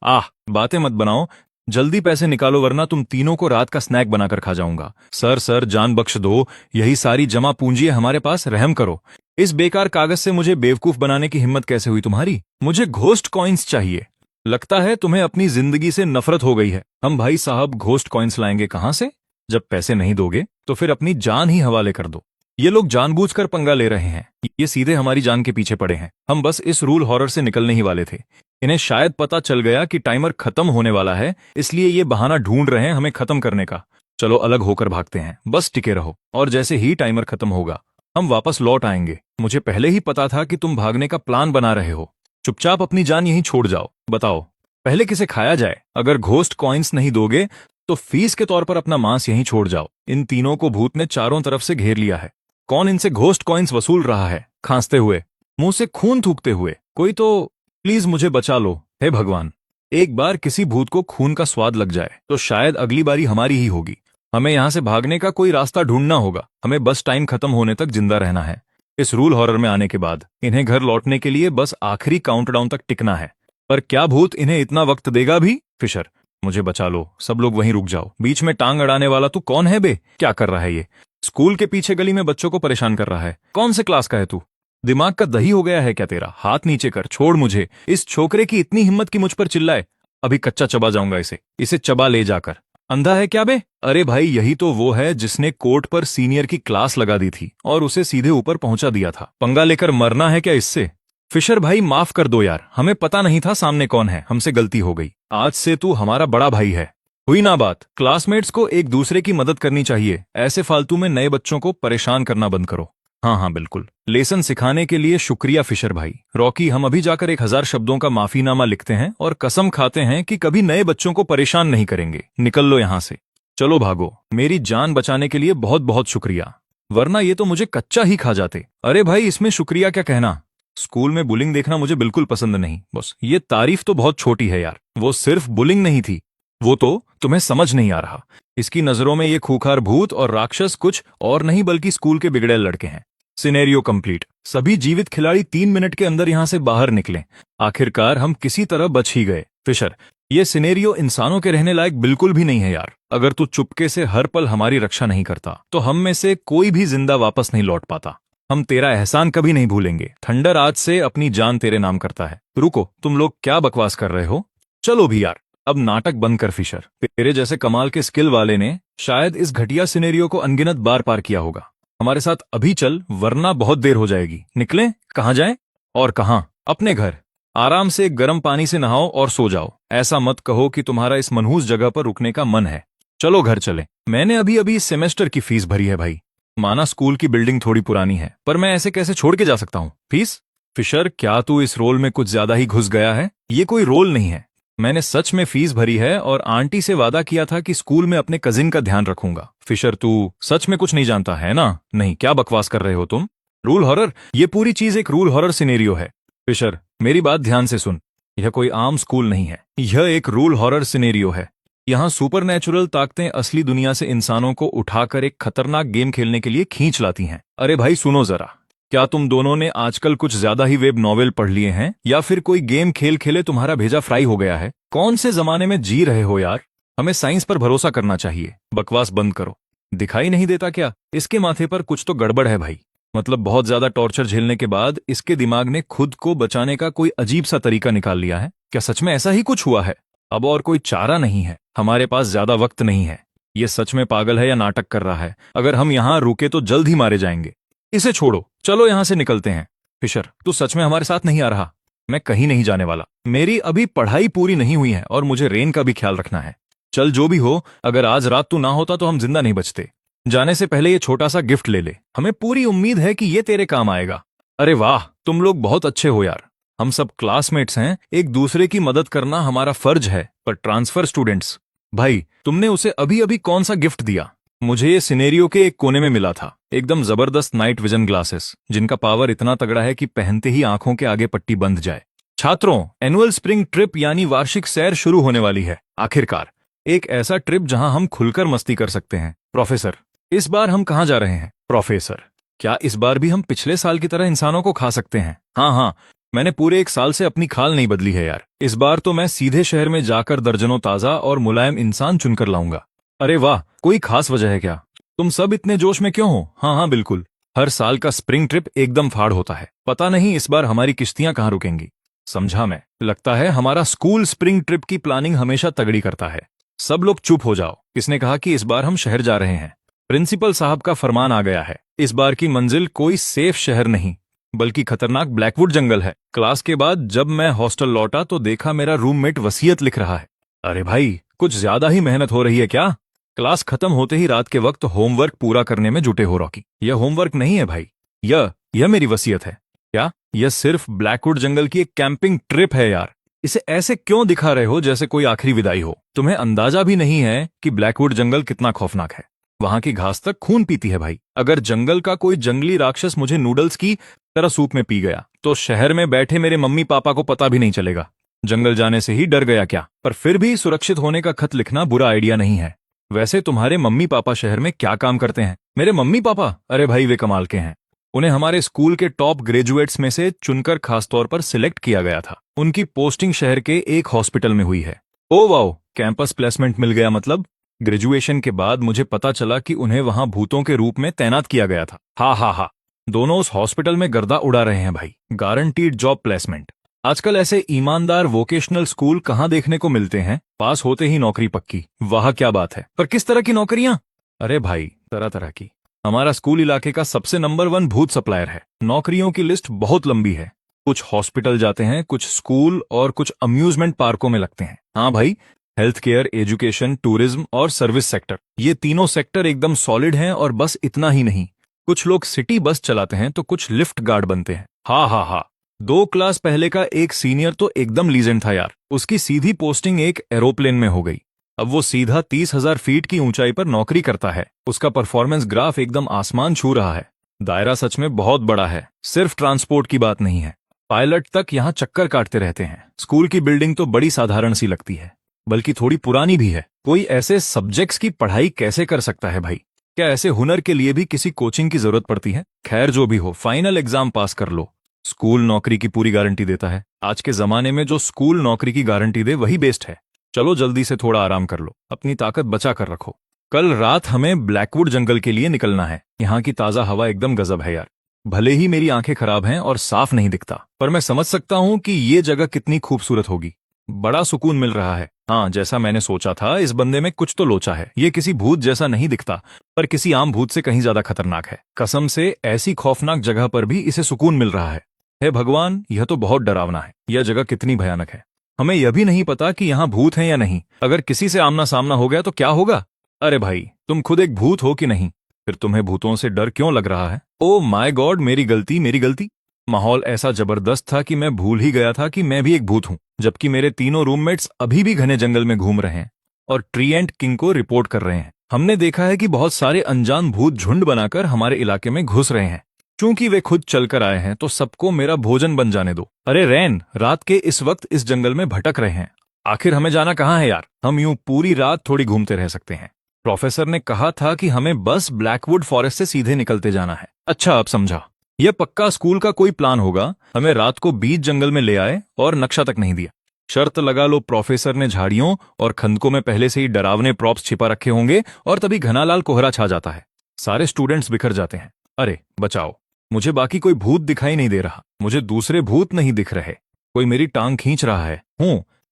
बातें मत बनाओ, जल्दी पैसे निकालो वरना तुम तीनों को रात का स्नैक बनाकर खा जाऊंगा। सर जान बख्श दो। यही सारी जमा पूंजी है हमारे पास, रहम करो। इस बेकार कागज से मुझे बेवकूफ बनाने की हिम्मत कैसे हुई तुम्हारी? मुझे घोस्ट कॉइन्स चाहिए। लगता है तुम्हें अपनी जिंदगी से नफरत हो गई है। हम भाई साहब घोस्ट कॉइन्स लाएंगे कहां से? जब पैसे नहीं दोगे तो फिर अपनी जान ही हवाले कर दो। ये लोग जानबूझकर पंगा ले रहे हैं, ये सीधे हमारी जान के पीछे पड़े हैं। हम बस इस रूल हॉरर से निकलने ही वाले थे। इन्हें शायद पता चल गया कि टाइमर खत्म होने वाला है, इसलिए ये बहाना ढूंढ रहे हैं हमें खत्म करने का। चलो अलग होकर भागते हैं, बस टिके रहो, और जैसे ही टाइमर खत्म होगा हम वापस लौट आएंगे। मुझे पहले ही पता था कि तुम भागने का प्लान बना रहे हो। चुपचाप अपनी जान यहीं छोड़ जाओ। बताओ पहले किसे खाया जाए? अगर घोस्ट कॉइन्स नहीं दोगे तो फीस के तौर पर अपना मांस यहीं छोड़ जाओ। इन तीनों को भूत ने चारों तरफ से घेर लिया है। कौन इनसे घोस्ट कॉइन्स वसूल रहा है? खांसते हुए, मुंह से खून थूकते हुए कोई तो प्लीज मुझे बचा लो। हे भगवान, एक बार किसी भूत को खून का स्वाद लग जाए तो शायद अगली बारी हमारी ही होगी। हमें यहां से भागने का कोई रास्ता ढूंढना होगा। हमें बस टाइम खत्म होने तक जिंदा रहना है। इस रूल हॉरर में आने के बाद इन्हें घर लौटने के लिए बस आखिरी काउंटडाउन तक टिकना है। पर क्या भूत इन्हें इतना वक्त देगा भी? फिशर, मुझे बचा लो। सब लोग वहीं रुक जाओ। बीच में टांग अड़ाने वाला तू कौन है बे? क्या कर रहा है ये? स्कूल के पीछे गली में बच्चों को परेशान कर रहा है। कौन से क्लास का है तू? दिमाग का दही हो गया है क्या तेरा? हाथ नीचे कर, छोड़ मुझे। इस छोकरे की इतनी हिम्मत कि मुझ पर चिल्लाए। अभी कच्चा चबा जाऊंगा इसे चबा ले जाकर। अंधा है क्या बे? अरे भाई, यही तो वो है जिसने कोर्ट पर सीनियर की क्लास लगा दी थी और उसे सीधे ऊपर पहुंचा दिया था। पंगा लेकर मरना है क्या इससे? फिशर भाई, माफ कर दो यार, हमें पता नहीं था सामने कौन है। हमसे गलती हो गई। आज से तू हमारा बड़ा भाई है। हुई ना बात? क्लासमेट्स को एक दूसरे की मदद करनी चाहिए। ऐसे फालतू में नए बच्चों को परेशान करना बंद करो। हाँ हाँ बिल्कुल। लेसन सिखाने के लिए शुक्रिया फिशर भाई। रॉकी, हम अभी जाकर 1000 शब्दों का माफीनामा लिखते हैं और कसम खाते हैं कि कभी नए बच्चों को परेशान नहीं करेंगे। निकल लो यहां से। चलो भागो। मेरी जान बचाने के लिए बहुत बहुत शुक्रिया, वरना ये तो मुझे कच्चा ही खा जाते। अरे भाई, इसमें शुक्रिया क्या कहना। स्कूल में बुलिंग देखना मुझे बिल्कुल पसंद नहीं। बस ये तारीफ तो बहुत छोटी है यार। वो सिर्फ बुलिंग नहीं थी, वो तो तुम्हें समझ नहीं आ रहा। इसकी नजरों में ये खूंखार भूत और राक्षस कुछ और नहीं बल्कि स्कूल के बिगड़े लड़के हैं। Scenario complete. सभी जीवित खिलाड़ी 3 मिनट के अंदर यहां से बाहर निकलें। आखिरकार हम किसी तरह बच ही गए। फिशर, ये सिनेरियो इंसानों के रहने लायक बिल्कुल भी नहीं है यार। अगर तू चुपके से हर पल हमारी रक्षा नहीं करता तो हम में से कोई भी जिंदा वापस नहीं लौट पाता। हम तेरा एहसान कभी नहीं भूलेंगे। थंडर आज से अपनी जान तेरे नाम करता है। रुको, तुम लोग क्या बकवास कर रहे हो? चलो भी यार, अब नाटक बंद कर फिशर। तेरे जैसे कमाल के स्किल वाले ने शायद इस घटिया सिनेरियो को अनगिनत बार पार किया होगा। हमारे साथ अभी चल, वरना बहुत देर हो जाएगी। निकलें? कहाँ जाएं? और कहाँ? अपने घर। आराम से गर्म पानी से नहाओ और सो जाओ। ऐसा मत कहो कि तुम्हारा इस मनहूस जगह पर रुकने का मन है। चलो घर चलें। मैंने अभी अभी इस सेमेस्टर की फीस भरी है भाई। माना स्कूल की बिल्डिंग थोड़ी पुरानी है, पर मैं ऐसे कैसे छोड़ के जा सकता हूँ फीस? फिशर, क्या तू इस रोल में कुछ ज्यादा ही घुस गया है? ये कोई रोल नहीं है। मैंने सच में फीस भरी है और आंटी से वादा किया था कि स्कूल में अपने कजिन का ध्यान रखूंगा। फिशर, तू सच में कुछ नहीं जानता है ना? नहीं, क्या बकवास कर रहे हो तुम? Rule horror? ये पूरी चीज एक रूल हॉरर सिनेरियो है। फिशर, मेरी बात ध्यान से सुन। यह कोई आम स्कूल नहीं है, यह एक रूल हॉरर सिनेरियो है। यहाँ सुपरनैचुरल ताकतें असली दुनिया से इंसानों को उठाकर एक खतरनाक गेम खेलने के लिए खींच लाती हैं। अरे भाई सुनो जरा, क्या तुम दोनों ने आजकल कुछ ज्यादा ही वेब नॉवेल पढ़ लिए हैं, या फिर कोई गेम खेल खेले तुम्हारा भेजा फ्राई हो गया है? कौन से जमाने में जी रहे हो यार? हमें साइंस पर भरोसा करना चाहिए। बकवास बंद करो। दिखाई नहीं देता क्या? इसके माथे पर कुछ तो गड़बड़ है भाई। मतलब बहुत ज्यादा टॉर्चर झेलने के बाद इसके दिमाग ने खुद को बचाने का कोई अजीब सा तरीका निकाल लिया है। क्या सच में ऐसा ही कुछ हुआ है? अब और कोई चारा नहीं है। हमारे पास ज्यादा वक्त नहीं है। ये सच में पागल है या नाटक कर रहा है? अगर हम यहाँ रुके तो जल्द ही मारे जाएंगे। इसे छोड़ो, चलो यहाँ से निकलते हैं। फिशर, तू सच में हमारे साथ नहीं आ रहा? मैं कहीं नहीं जाने वाला। मेरी अभी पढ़ाई पूरी नहीं हुई है और मुझे रेन का भी ख्याल रखना है। चल जो भी हो, अगर आज रात तू ना होता तो हम जिंदा नहीं बचते। जाने से पहले ये छोटा सा गिफ्ट ले ले। हमें पूरी उम्मीद है कि ये तेरे काम आएगा। अरे वाह, तुम लोग बहुत अच्छे हो यार। हम सब क्लासमेट्स हैं, एक दूसरे की मदद करना हमारा फर्ज है। पर ट्रांसफर स्टूडेंट्स, भाई तुमने उसे अभी अभी कौन सा गिफ्ट दिया? मुझे ये सिनेरियो के एक कोने में मिला था। एकदम जबरदस्त नाइट विजन ग्लासेस, जिनका पावर इतना तगड़ा है कि पहनते ही आंखों के आगे पट्टी बंध जाए। छात्रों, एनुअल स्प्रिंग ट्रिप यानी वार्षिक सैर शुरू होने वाली है। आखिरकार एक ऐसा ट्रिप जहां हम खुलकर मस्ती कर सकते हैं। प्रोफेसर, इस बार हम कहाँ जा रहे हैं? प्रोफेसर, क्या इस बार भी हम पिछले साल की तरह इंसानों को खा सकते हैं? हाँ हाँ, मैंने पूरे 1 साल से अपनी खाल नहीं बदली है यार। इस बार तो मैं सीधे शहर में जाकर दर्जनों ताजा और मुलायम इंसान चुनकर लाऊंगा। अरे वाह, कोई खास वजह है क्या? तुम सब इतने जोश में क्यों हो? हाँ हाँ बिल्कुल, हर साल का स्प्रिंग ट्रिप एकदम फाड़ होता है। पता नहीं इस बार हमारी किश्तियां कहाँ रुकेंगी। समझा मैं। लगता है हमारा स्कूल स्प्रिंग ट्रिप की प्लानिंग हमेशा तगड़ी करता है। सब लोग चुप हो जाओ। किसने कहा कि इस बार हम शहर जा रहे हैं? प्रिंसिपल साहब का फरमान आ गया है। इस बार की मंजिल कोई सेफ शहर नहीं, बल्कि खतरनाक ब्लैकवुड जंगल है। क्लास के बाद जब मैं हॉस्टल लौटा तो देखा मेरा रूममेट वसीयत लिख रहा है। अरे भाई, कुछ ज्यादा ही मेहनत हो रही है क्या? क्लास खत्म होते ही रात के वक्त होमवर्क पूरा करने में जुटे हो रॉकी। यह होमवर्क नहीं है भाई, यह मेरी वसीयत है। क्या? यह सिर्फ ब्लैकवुड जंगल की एक कैंपिंग ट्रिप है यार। इसे ऐसे क्यों दिखा रहे हो जैसे कोई आखिरी विदाई हो? तुम्हें अंदाजा भी नहीं है कि ब्लैकवुड जंगल कितना खौफनाक है। वहां की घास तक खून पीती है भाई। अगर जंगल का कोई जंगली राक्षस मुझे नूडल्स की तरह सूप में पी गया तो शहर में बैठे मेरे मम्मी पापा को पता भी नहीं चलेगा। जंगल जाने से ही डर गया क्या? पर फिर भी सुरक्षित होने का खत लिखना बुरा आइडिया नहीं है। वैसे तुम्हारे मम्मी पापा शहर में क्या काम करते हैं? मेरे मम्मी पापा? अरे भाई, वे कमाल के हैं। उन्हें हमारे स्कूल के टॉप ग्रेजुएट्स में से चुनकर खासतौर पर सिलेक्ट किया गया था। उनकी पोस्टिंग शहर के एक हॉस्पिटल में हुई है। ओ वाओ, कैंपस प्लेसमेंट मिल गया मतलब? ग्रेजुएशन के बाद मुझे पता चला कि उन्हें वहां भूतों के रूप में तैनात किया गया था। हा हा हा, दोनों उस हॉस्पिटल में गर्दा उड़ा रहे हैं भाई। Guaranteed job placement. आजकल ऐसे ईमानदार वोकेशनल स्कूल कहाँ देखने को मिलते हैं? पास होते ही नौकरी पक्की। वाह क्या बात है। पर किस तरह की नौकरियां? अरे भाई, तरह तरह की। हमारा स्कूल इलाके का सबसे नंबर 1 भूत सप्लायर है। नौकरियों की लिस्ट बहुत लंबी है। कुछ हॉस्पिटल जाते हैं, कुछ स्कूल और कुछ अम्यूजमेंट पार्कों में लगते हैं। हाँ भाई, हेल्थ केयर, एजुकेशन, टूरिज्म और सर्विस सेक्टर, ये तीनों सेक्टर एकदम सॉलिड हैं। और बस इतना ही नहीं, कुछ लोग सिटी बस चलाते हैं तो कुछ लिफ्ट गार्ड बनते हैं। हा हा हा, 2 क्लास पहले का एक सीनियर तो एकदम लीजेंड था यार। उसकी सीधी पोस्टिंग एक एरोप्लेन में हो गई। अब वो सीधा 30,000 फीट की ऊंचाई पर नौकरी करता है। उसका परफॉर्मेंस ग्राफ एकदम आसमान छू रहा है। दायरा सच में बहुत बड़ा है। सिर्फ ट्रांसपोर्ट की बात नहीं है, पायलट तक यहाँ चक्कर काटते रहते हैं। स्कूल की बिल्डिंग तो बड़ी साधारण सी लगती है, बल्कि थोड़ी पुरानी भी है। कोई ऐसे सब्जेक्ट्स की पढ़ाई कैसे कर सकता है भाई? क्या ऐसे हुनर के लिए भी किसी कोचिंग की जरूरत पड़ती है? खैर, जो भी हो, फाइनल एग्जाम पास कर लो। स्कूल नौकरी की पूरी गारंटी देता है। आज के जमाने में जो स्कूल नौकरी की गारंटी दे वही बेस्ट है। चलो जल्दी से थोड़ा आराम कर लो, अपनी ताकत बचा कर रखो। कल रात हमें ब्लैकवुड जंगल के लिए निकलना है। यहाँ की ताजा हवा एकदम गजब है यार। भले ही मेरी आंखें खराब हैं और साफ नहीं दिखता, पर मैं समझ सकता हूँ कि ये जगह कितनी खूबसूरत होगी। बड़ा सुकून मिल रहा है। हाँ, जैसा मैंने सोचा था, इस बंदे में कुछ तो लोचा है। ये किसी भूत जैसा नहीं दिखता, पर किसी आम भूत से कहीं ज्यादा खतरनाक है। कसम से, ऐसी खौफनाक जगह पर भी इसे सुकून मिल रहा है। हे भगवान, यह तो बहुत डरावना है। यह जगह कितनी भयानक है। हमें यह भी नहीं पता कि यहाँ भूत हैं या नहीं। अगर किसी से आमना सामना हो गया तो क्या होगा? अरे भाई, तुम खुद एक भूत हो कि नहीं? फिर तुम्हें भूतों से डर क्यों लग रहा है? ओ माय गॉड, मेरी गलती, मेरी गलती। माहौल ऐसा जबरदस्त था कि मैं भूल ही गया था कि मैं भी एक भूत हूं। जबकि मेरे तीनों रूममेट्स अभी भी घने जंगल में घूम रहे हैं और ट्री एंड किंग को रिपोर्ट कर रहे हैं। हमने देखा है कि बहुत सारे अनजान भूत झुंड बनाकर हमारे इलाके में घुस रहे हैं। चूंकि वे खुद चलकर आए हैं तो सबको मेरा भोजन बन जाने दो। अरे रैन, रात के इस वक्त इस जंगल में भटक रहे हैं। आखिर हमें जाना कहाँ है यार? हम यूं पूरी रात थोड़ी घूमते रह सकते हैं। प्रोफेसर ने कहा था कि हमें बस ब्लैकवुड फॉरेस्ट से सीधे निकलते जाना है। अच्छा, अब समझा। यह पक्का स्कूल का कोई प्लान होगा। हमें रात को बीच जंगल में ले आए और नक्शा तक नहीं दिया। शर्त लगा लो, प्रोफेसर ने झाड़ियों और खंदकों में पहले से ही डरावने प्रॉप्स छिपा रखे होंगे और तभी घना लाल कोहरा छा जाता है। सारे स्टूडेंट्स बिखर जाते हैं। अरे बचाओ, मुझे बाकी कोई भूत दिखाई नहीं दे रहा। मुझे दूसरे भूत नहीं दिख रहे। कोई मेरी टांग खींच रहा है।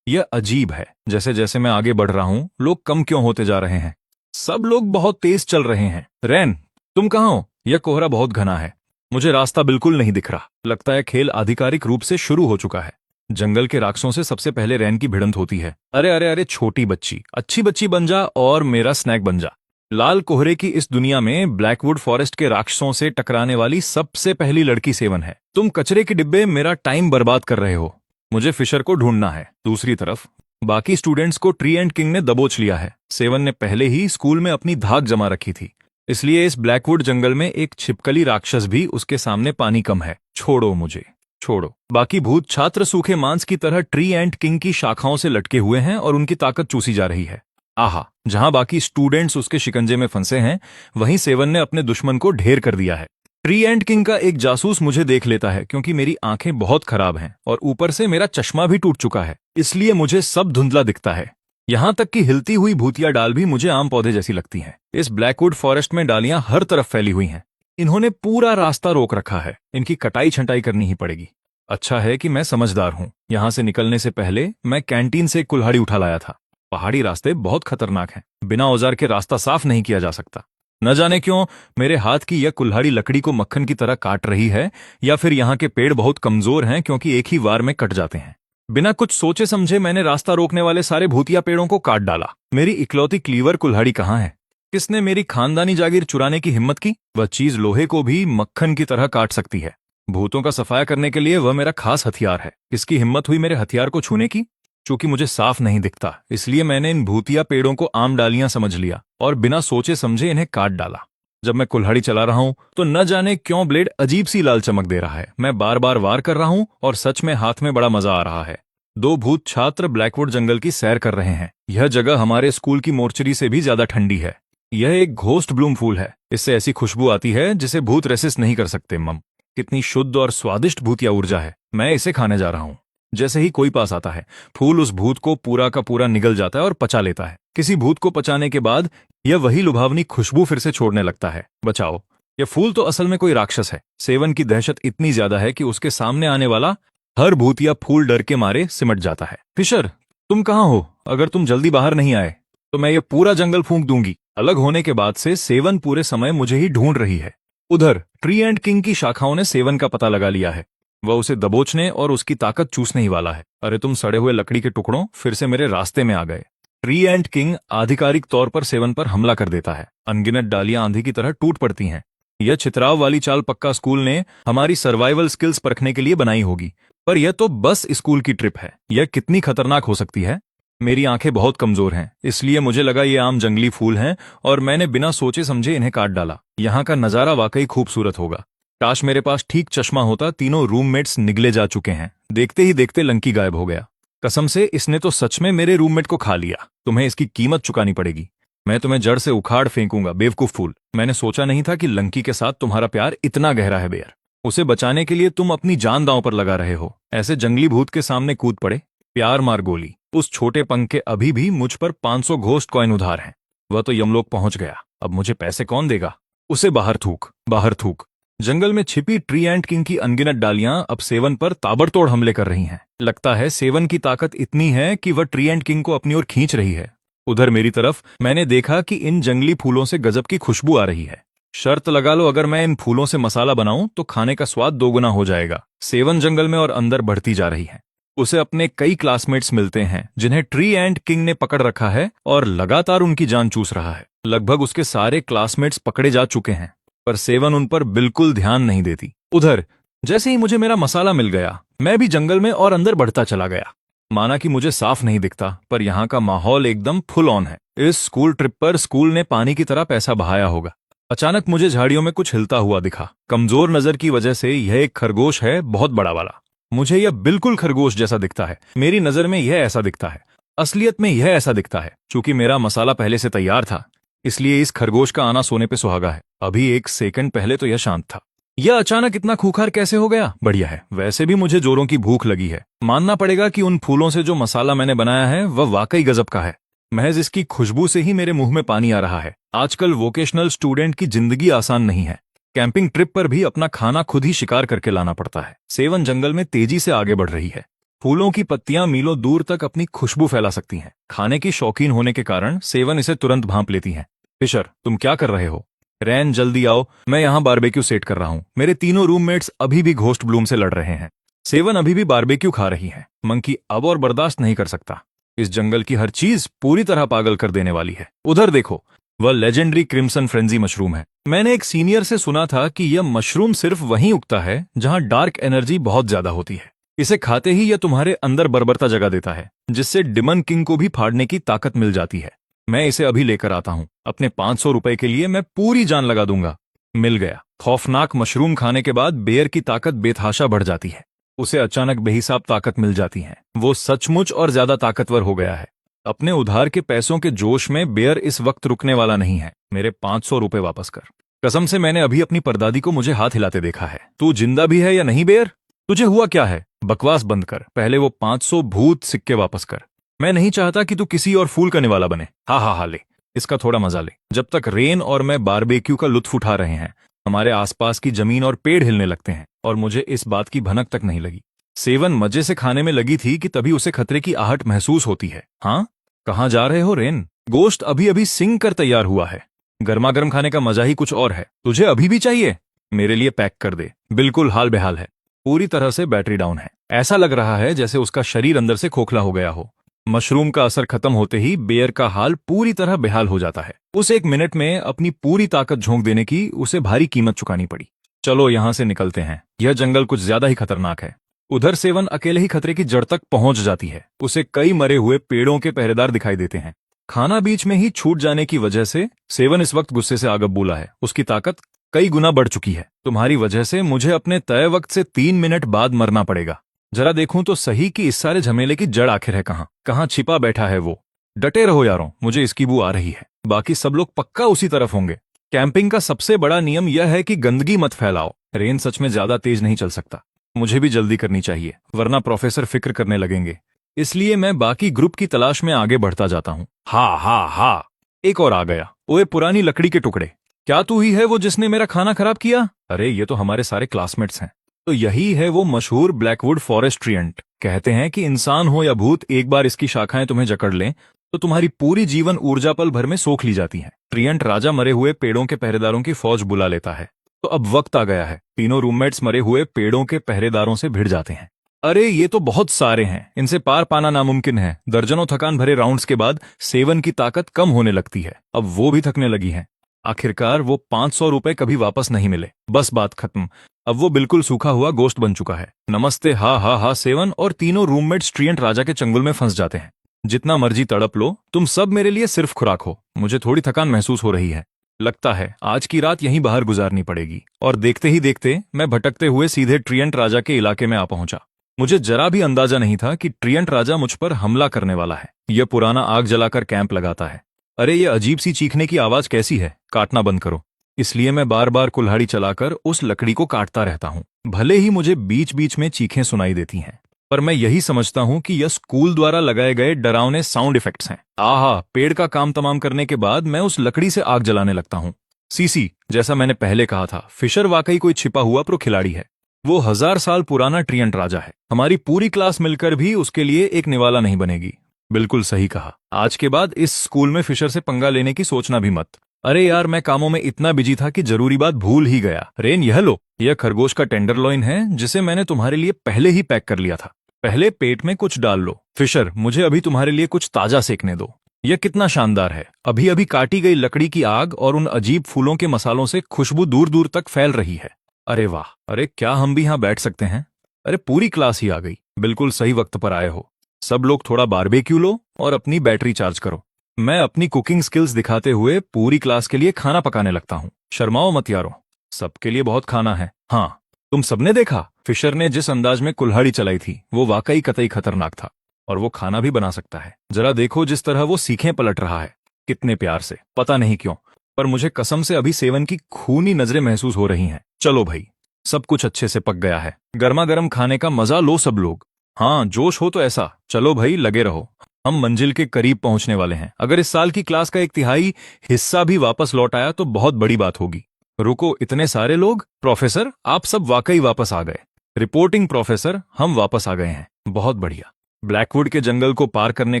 यह अजीब है। जैसे जैसे मैं आगे बढ़ रहा हूं, लोग कम क्यों होते जा रहे हैं? सब लोग बहुत तेज चल रहे हैं। रैन, तुम कहाँ हो? यह कोहरा बहुत घना है, मुझे रास्ता बिल्कुल नहीं दिख रहा। लगता है खेल आधिकारिक रूप से शुरू हो चुका है। जंगल के राक्षसों से सबसे पहले रैन की भिड़ंत होती है। अरे अरे अरे, छोटी बच्ची, अच्छी बच्ची बन जा और मेरा स्नैक बन जा। लाल कोहरे की इस दुनिया में ब्लैकवुड फॉरेस्ट के राक्षसों से टकराने वाली सबसे पहली लड़की सेवन है। तुम कचरे के डिब्बे मेरा टाइम बर्बाद कर रहे हो। मुझे फिशर को ढूंढना है। दूसरी तरफ बाकी स्टूडेंट्स को ट्री एंड किंग ने दबोच लिया है। सेवन ने पहले ही स्कूल में अपनी धाक जमा रखी थी, इसलिए इस ब्लैकवुड जंगल में एक छिपकली राक्षस भी उसके सामने पानी कम है। छोड़ो मुझे, छोड़ो। बाकी भूत छात्र सूखे मांस की तरह ट्री एंड किंग की शाखाओं से लटके हुए हैं और उनकी ताकत चूसी जा रही है। आहा, जहां बाकी स्टूडेंट्स उसके शिकंजे में फंसे हैं, वहीं सेवन ने अपने दुश्मन को ढेर कर दिया है। ट्री एंड किंग का एक जासूस मुझे देख लेता है क्योंकि मेरी आंखें बहुत खराब हैं और ऊपर से मेरा चश्मा भी टूट चुका है, इसलिए मुझे सब धुंधला दिखता है। यहां तक कि हिलती हुई भूतिया डाल भी मुझे आम पौधे जैसी लगती हैं। इस ब्लैकवुड फॉरेस्ट में डालियां हर तरफ फैली हुई हैं। इन्होंने पूरा रास्ता रोक रखा है। इनकी कटाई छंटाई करनी ही पड़ेगी। अच्छा है कि मैं समझदार हूं। यहां से निकलने से पहले मैं कैंटीन से एक कुल्हाड़ी उठा लाया था। पहाड़ी रास्ते बहुत खतरनाक हैं। बिना औजार के रास्ता साफ नहीं किया जा सकता। न जाने क्यों मेरे हाथ की यह कुल्हाड़ी लकड़ी को मक्खन की तरह काट रही है, या फिर यहाँ के पेड़ बहुत कमजोर हैं क्योंकि एक ही वार में कट जाते हैं। बिना कुछ सोचे समझे मैंने रास्ता रोकने वाले सारे भूतिया पेड़ों को काट डाला। मेरी इकलौती क्लीवर कुल्हाड़ी कहाँ है? किसने मेरी खानदानी जागीर चुराने की हिम्मत की? वह चीज लोहे को भी मक्खन की तरह काट सकती है। भूतों का सफाया करने के लिए वह मेरा खास हथियार है। किसकी हिम्मत हुई मेरे हथियार को छूने की? चूंकि मुझे साफ नहीं दिखता, इसलिए मैंने इन भूतिया पेड़ों को आम डालियां समझ लिया और बिना सोचे समझे इन्हें काट डाला। जब मैं कुल्हाड़ी चला रहा हूं तो न जाने क्यों ब्लेड अजीब सी लाल चमक दे रहा है। मैं बार बार वार कर रहा हूं और सच में हाथ में बड़ा मजा आ रहा है। दो भूत छात्र ब्लैकवुड जंगल की सैर कर रहे हैं। यह जगह हमारे स्कूल की मोर्चरी से भी ज्यादा ठंडी है। यह एक घोस्ट ब्लूम फूल है। इससे ऐसी खुशबू आती है जिसे भूत रेसिस्ट नहीं कर सकते। मम, कितनी शुद्ध और स्वादिष्ट भूतिया ऊर्जा है। मैं इसे खाने जा रहा हूं। जैसे ही कोई पास आता है, फूल उस भूत को पूरा का पूरा निगल जाता है और पचा लेता है। किसी भूत को पचाने के बाद यह वही लुभावनी खुशबू फिर से छोड़ने लगता है। बचाओ, यह फूल तो असल में कोई राक्षस है। सेवन की दहशत इतनी ज्यादा है कि उसके सामने आने वाला हर भूतिया फूल डर के मारे सिमट जाता है। फिशर, तुम कहाँ हो? अगर तुम जल्दी बाहर नहीं आए तो मैं ये पूरा जंगल फूंक दूंगी। अलग होने के बाद से सेवन पूरे समय मुझे ही ढूंढ रही है। उधर ट्री एंड किंग की शाखाओं ने सेवन का पता लगा लिया है। वह उसे दबोचने और उसकी ताकत चूसने ही वाला है। अरे तुम सड़े हुए लकड़ी के टुकड़ों, फिर से मेरे रास्ते में आ गए। ट्री एंड किंग आधिकारिक तौर पर सेवन पर हमला कर देता है। अनगिनत डालियां आंधी की तरह टूट पड़ती हैं। यह छितराव वाली चाल पक्का स्कूल ने हमारी सर्वाइवल स्किल्स परखने के लिए बनाई होगी। पर यह तो बस स्कूल की ट्रिप है। यह कितनी खतरनाक हो सकती है? मेरी आंखें बहुत कमजोर हैं, इसलिए मुझे लगा ये आम जंगली फूल हैं और मैंने बिना सोचे समझे इन्हें काट डाला। यहाँ का नजारा वाकई खूबसूरत होगा। काश मेरे पास ठीक चश्मा होता। तीनों रूममेट्स निगले जा चुके हैं। देखते ही देखते लंकी गायब हो गया। कसम से, इसने तो सच में मेरे रूममेट को खा लिया। तुम्हें इसकी कीमत चुकानी पड़ेगी। मैं तुम्हें जड़ से उखाड़ फेंकूंगा, बेवकूफ फूल। मैंने सोचा नहीं था कि लंकी के साथ तुम्हारा प्यार इतना गहरा है बेयर। उसे बचाने के लिए तुम अपनी जान दांव पर लगा रहे हो। ऐसे जंगली भूत के सामने कूद पड़े। प्यार मार गोली। उस छोटे पंख के अभी भी मुझ पर 500 घोस्ट कॉइन उधार हैं। वह तो यमलोक पहुंच गया। अब मुझे पैसे कौन देगा? उसे बाहर थूक, बाहर थूक। जंगल में छिपी ट्री एंड किंग की अनगिनत डालियां अब सेवन पर ताबड़तोड़ हमले कर रही हैं। लगता है सेवन की ताकत इतनी है कि वह ट्री एंड किंग को अपनी ओर खींच रही है। उधर मेरी तरफ मैंने देखा कि इन जंगली फूलों से गजब की खुशबू आ रही है। शर्त लगा लो, अगर मैं इन फूलों से मसाला बनाऊं तो खाने का स्वाद दोगुना हो जाएगा। सेवन जंगल में और अंदर बढ़ती जा रही है। उसे अपने कई क्लासमेट्स मिलते हैं जिन्हें ट्री एंड किंग ने पकड़ रखा है और लगातार उनकी जान चूस रहा है। लगभग उसके सारे क्लासमेट्स पकड़े जा चुके हैं, पर सेवन उन पर बिल्कुल ध्यान नहीं देती। उधर जैसे ही मुझे मेरा मसाला मिल गया, मैं भी जंगल में और अंदर बढ़ता चला गया। माना कि मुझे साफ नहीं दिखता, पर यहाँ का माहौल एकदम फुल ऑन है। इस स्कूल ट्रिप पर स्कूल ने पानी की तरह पैसा बहाया होगा। अचानक मुझे झाड़ियों में कुछ हिलता हुआ दिखा। कमजोर नजर की वजह से यह एक खरगोश है, बहुत बड़ा वाला। मुझे यह बिल्कुल खरगोश जैसा दिखता है। मेरी नजर में यह ऐसा दिखता है। असलियत में यह ऐसा दिखता है। चूंकि मेरा मसाला पहले से तैयार था, इसलिए इस खरगोश का आना सोने पे सुहागा है। अभी एक सेकंड पहले तो यह शांत था। यह अचानक इतना खूंखार कैसे हो गया? बढ़िया है। वैसे भी मुझे जोरों की भूख लगी है। मानना पड़ेगा कि उन फूलों से जो मसाला मैंने बनाया है वह वाकई गजब का है। महज इसकी खुशबू से ही मेरे मुंह में पानी आ रहा है। आजकल वोकेशनल स्टूडेंट की जिंदगी आसान नहीं है। कैंपिंग ट्रिप पर भी अपना खाना खुद ही शिकार करके लाना पड़ता है। सेवन जंगल में तेजी से आगे बढ़ रही है। फूलों की पत्तियां मीलों दूर तक अपनी खुशबू फैला सकती हैं। खाने की शौकीन होने के कारण सेवन इसे तुरंत भांप लेती हैं। फिशर, तुम क्या कर रहे हो? रैन, जल्दी आओ, मैं यहाँ बारबेक्यू सेट कर रहा हूँ। मेरे तीनों रूममेट्स अभी भी घोस्ट ब्लूम से लड़ रहे हैं। सेवन अभी भी बारबेक्यू खा रही है। मंकी अब और बर्दाश्त नहीं कर सकता। इस जंगल की हर चीज पूरी तरह पागल कर देने वाली है। उधर देखो, वह लेजेंडरी क्रिम्सन फ्रेंजी मशरूम है। मैंने एक सीनियर से सुना था कि यह मशरूम सिर्फ वहीं उगता है जहां डार्क एनर्जी बहुत ज्यादा होती है। इसे खाते ही यह तुम्हारे अंदर बर्बरता जगा देता है, जिससे डिमन किंग को भी फाड़ने की ताकत मिल जाती है। मैं इसे अभी लेकर आता हूं। अपने 500 रुपए के लिए मैं पूरी जान लगा दूंगा। मिल गया। खौफनाक मशरूम खाने के बाद बेयर की ताकत बेतहाशा बढ़ जाती है। उसे अचानक बेहिसाब ताकत मिल जाती है। वो सचमुच और ज्यादा ताकतवर हो गया है। अपने उधार के पैसों के जोश में बेयर इस वक्त रुकने वाला नहीं है। मेरे 500 रुपए वापस कर। कसम से, मैंने अभी अपनी परदादी को मुझे हाथ हिलाते देखा है। तू जिंदा भी है या नहीं बेयर? तुझे हुआ क्या है? बकवास बंद कर। पहले वो 500 भूत सिक्के वापस कर। मैं नहीं चाहता कि तू किसी और फूल का निवाला बने। हा ले, इसका थोड़ा मजा ले। जब तक रेन और मैं बारबेक्यू का लुत्फ उठा रहे हैं, हमारे आसपास की जमीन और पेड़ हिलने लगते हैं, और मुझे इस बात की भनक तक नहीं लगी। सेवन मजे से खाने में लगी थी कि तभी उसे खतरे की आहट महसूस होती है। हाँ, कहाँ जा रहे हो रेन? गोश्त अभी अभी सिंक कर तैयार हुआ है। गर्मा गर्म खाने का मजा ही कुछ और है। तुझे अभी भी चाहिए? मेरे लिए पैक कर दे। बिल्कुल हाल बेहाल है, पूरी तरह से बैटरी डाउन है। ऐसा लग रहा है जैसे उसका शरीर अंदर से खोखला हो गया हो। मशरूम का असर खत्म होते ही बेयर का हाल पूरी तरह बेहाल हो जाता है। उस 1 मिनट में अपनी पूरी ताकत झोंक देने की उसे भारी कीमत चुकानी पड़ी। चलो यहाँ से निकलते हैं, यह जंगल कुछ ज्यादा ही खतरनाक है। उधर सेवन अकेले ही खतरे की जड़ तक पहुंच जाती है। उसे कई मरे हुए पेड़ों के पहरेदार दिखाई देते हैं। खाना बीच में ही छूट जाने की वजह से सेवन इस वक्त गुस्से से आग बबूला है। उसकी ताकत कई गुना बढ़ चुकी है। तुम्हारी वजह से मुझे अपने तय वक्त से 3 मिनट बाद मरना पड़ेगा। जरा देखूं तो सही कि इस सारे झमेले की जड़ आखिर है कहाँ? कहाँ छिपा बैठा है वो? डटे रहो यारों, मुझे इसकी बू आ रही है। बाकी सब लोग पक्का उसी तरफ होंगे। कैंपिंग का सबसे बड़ा नियम यह है कि गंदगी मत फैलाओ। रेन सच में ज्यादा तेज नहीं चल सकता। मुझे भी जल्दी करनी चाहिए, वरना प्रोफेसर फिक्र करने लगेंगे। इसलिए मैं बाकी ग्रुप की तलाश में आगे बढ़ता जाता हूँ। हा हा हा, एक और आ गया। ओए पुरानी लकड़ी के टुकड़े, क्या तू ही है वो जिसने मेरा खाना खराब किया? अरे ये तो हमारे सारे क्लासमेट्स हैं। तो यही है वो मशहूर ब्लैकवुड फॉरेस्ट ट्रिएंट। कहते हैं कि इंसान हो या भूत, एक बार इसकी शाखाएं तुम्हें जकड़ लें तो तुम्हारी पूरी जीवन ऊर्जा पल भर में सोख ली जाती है। ट्रिएंट राजा मरे हुए पेड़ों के पहरेदारों की फौज बुला लेता है। तो अब वक्त आ गया है। तीनों रूममेट्स मरे हुए पेड़ों के पहरेदारों से भिड़ जाते हैं। अरे ये तो बहुत सारे हैं, इनसे पार पाना नामुमकिन है। दर्जनों थकान भरे राउंड्स के बाद सेवन की ताकत कम होने लगती है। अब वो भी थकने लगी है। आखिरकार वो 500 रुपए कभी वापस नहीं मिले। बस बात खत्म। अब वो बिल्कुल सूखा हुआ गोश्त बन चुका है। नमस्ते हा हा हा सेवन और तीनों रूममेट्स ट्रिएंट राजा के चंगुल में फंस जाते हैं। जितना मर्जी तड़प लो, तुम सब मेरे लिए सिर्फ खुराक हो। मुझे थोड़ी थकान महसूस हो रही है। लगता है आज की रात यहीं बाहर गुजारनी पड़ेगी। और देखते ही देखते मैं भटकते हुए सीधे ट्रिएंट राजा के इलाके में आ पहुंचा। मुझे जरा भी अंदाजा नहीं था कि ट्रिएंट राजा मुझ पर हमला करने वाला है। यह पुराना आग जलाकर कैंप लगाता है। अरे ये अजीब सी चीखने की आवाज कैसी है? काटना बंद करो। इसलिए मैं बार बार कुल्हाड़ी चलाकर उस लकड़ी को काटता रहता हूँ। भले ही मुझे बीच बीच में चीखें सुनाई देती हैं, पर मैं यही समझता हूँ कि यह स्कूल द्वारा लगाए गए डरावने साउंड इफेक्ट्स हैं। आहा, पेड़ का काम तमाम करने के बाद मैं उस लकड़ी से आग जलाने लगता हूँ। सीसी, जैसा मैंने पहले कहा था, फिशर वाकई कोई छिपा हुआ प्रो खिलाड़ी है। वो 1000 साल पुराना ट्रिएंट राजा है। हमारी पूरी क्लास मिलकर भी उसके लिए एक निवाला नहीं बनेगी। बिल्कुल सही कहा। आज के बाद इस स्कूल में फिशर से पंगा लेने की सोचना भी मत। अरे यार, मैं कामों में इतना बिजी था कि जरूरी बात भूल ही गया। रेन, यह लो, यह खरगोश का टेंडरलॉइन है जिसे मैंने तुम्हारे लिए पहले ही पैक कर लिया था। पहले पेट में कुछ डाल लो। फिशर, मुझे अभी तुम्हारे लिए कुछ ताजा सेकने दो। यह कितना शानदार है। अभी अभी काटी गई लकड़ी की आग और उन अजीब फूलों के मसालों से खुशबू दूर दूर तक फैल रही है। अरे वाह! अरे क्या हम भी यहाँ बैठ सकते हैं? अरे पूरी क्लास ही आ गई। बिल्कुल सही वक्त पर आए हो। सब लोग थोड़ा बारबेक्यू लो और अपनी बैटरी चार्ज करो। मैं अपनी कुकिंग स्किल्स दिखाते हुए पूरी क्लास के लिए खाना पकाने लगता हूँ। शर्माओ मत यारो, सबके लिए बहुत खाना है। हाँ, तुम सबने देखा फिशर ने जिस अंदाज में कुल्हाड़ी चलाई थी, वो वाकई कतई खतरनाक था। और वो खाना भी बना सकता है। जरा देखो जिस तरह वो सीखें पलट रहा है, कितने प्यार से। पता नहीं क्यों, पर मुझे कसम से अभी सेवन की खूनी नजरें महसूस हो रही हैं। चलो भाई, सब कुछ अच्छे से पक गया है। गर्मा गर्म खाने का मजा लो सब लोग। हाँ, जोश हो तो ऐसा। चलो भाई, लगे रहो। हम मंजिल के करीब पहुंचने वाले हैं। अगर इस साल की क्लास का 1/3 हिस्सा भी वापस लौट आया तो बहुत बड़ी बात होगी। रुको, इतने सारे लोग? प्रोफेसर, आप सब वाकई वापस आ गए। रिपोर्टिंग प्रोफेसर, हम वापस आ गए हैं। बहुत बढ़िया। ब्लैकवुड के जंगल को पार करने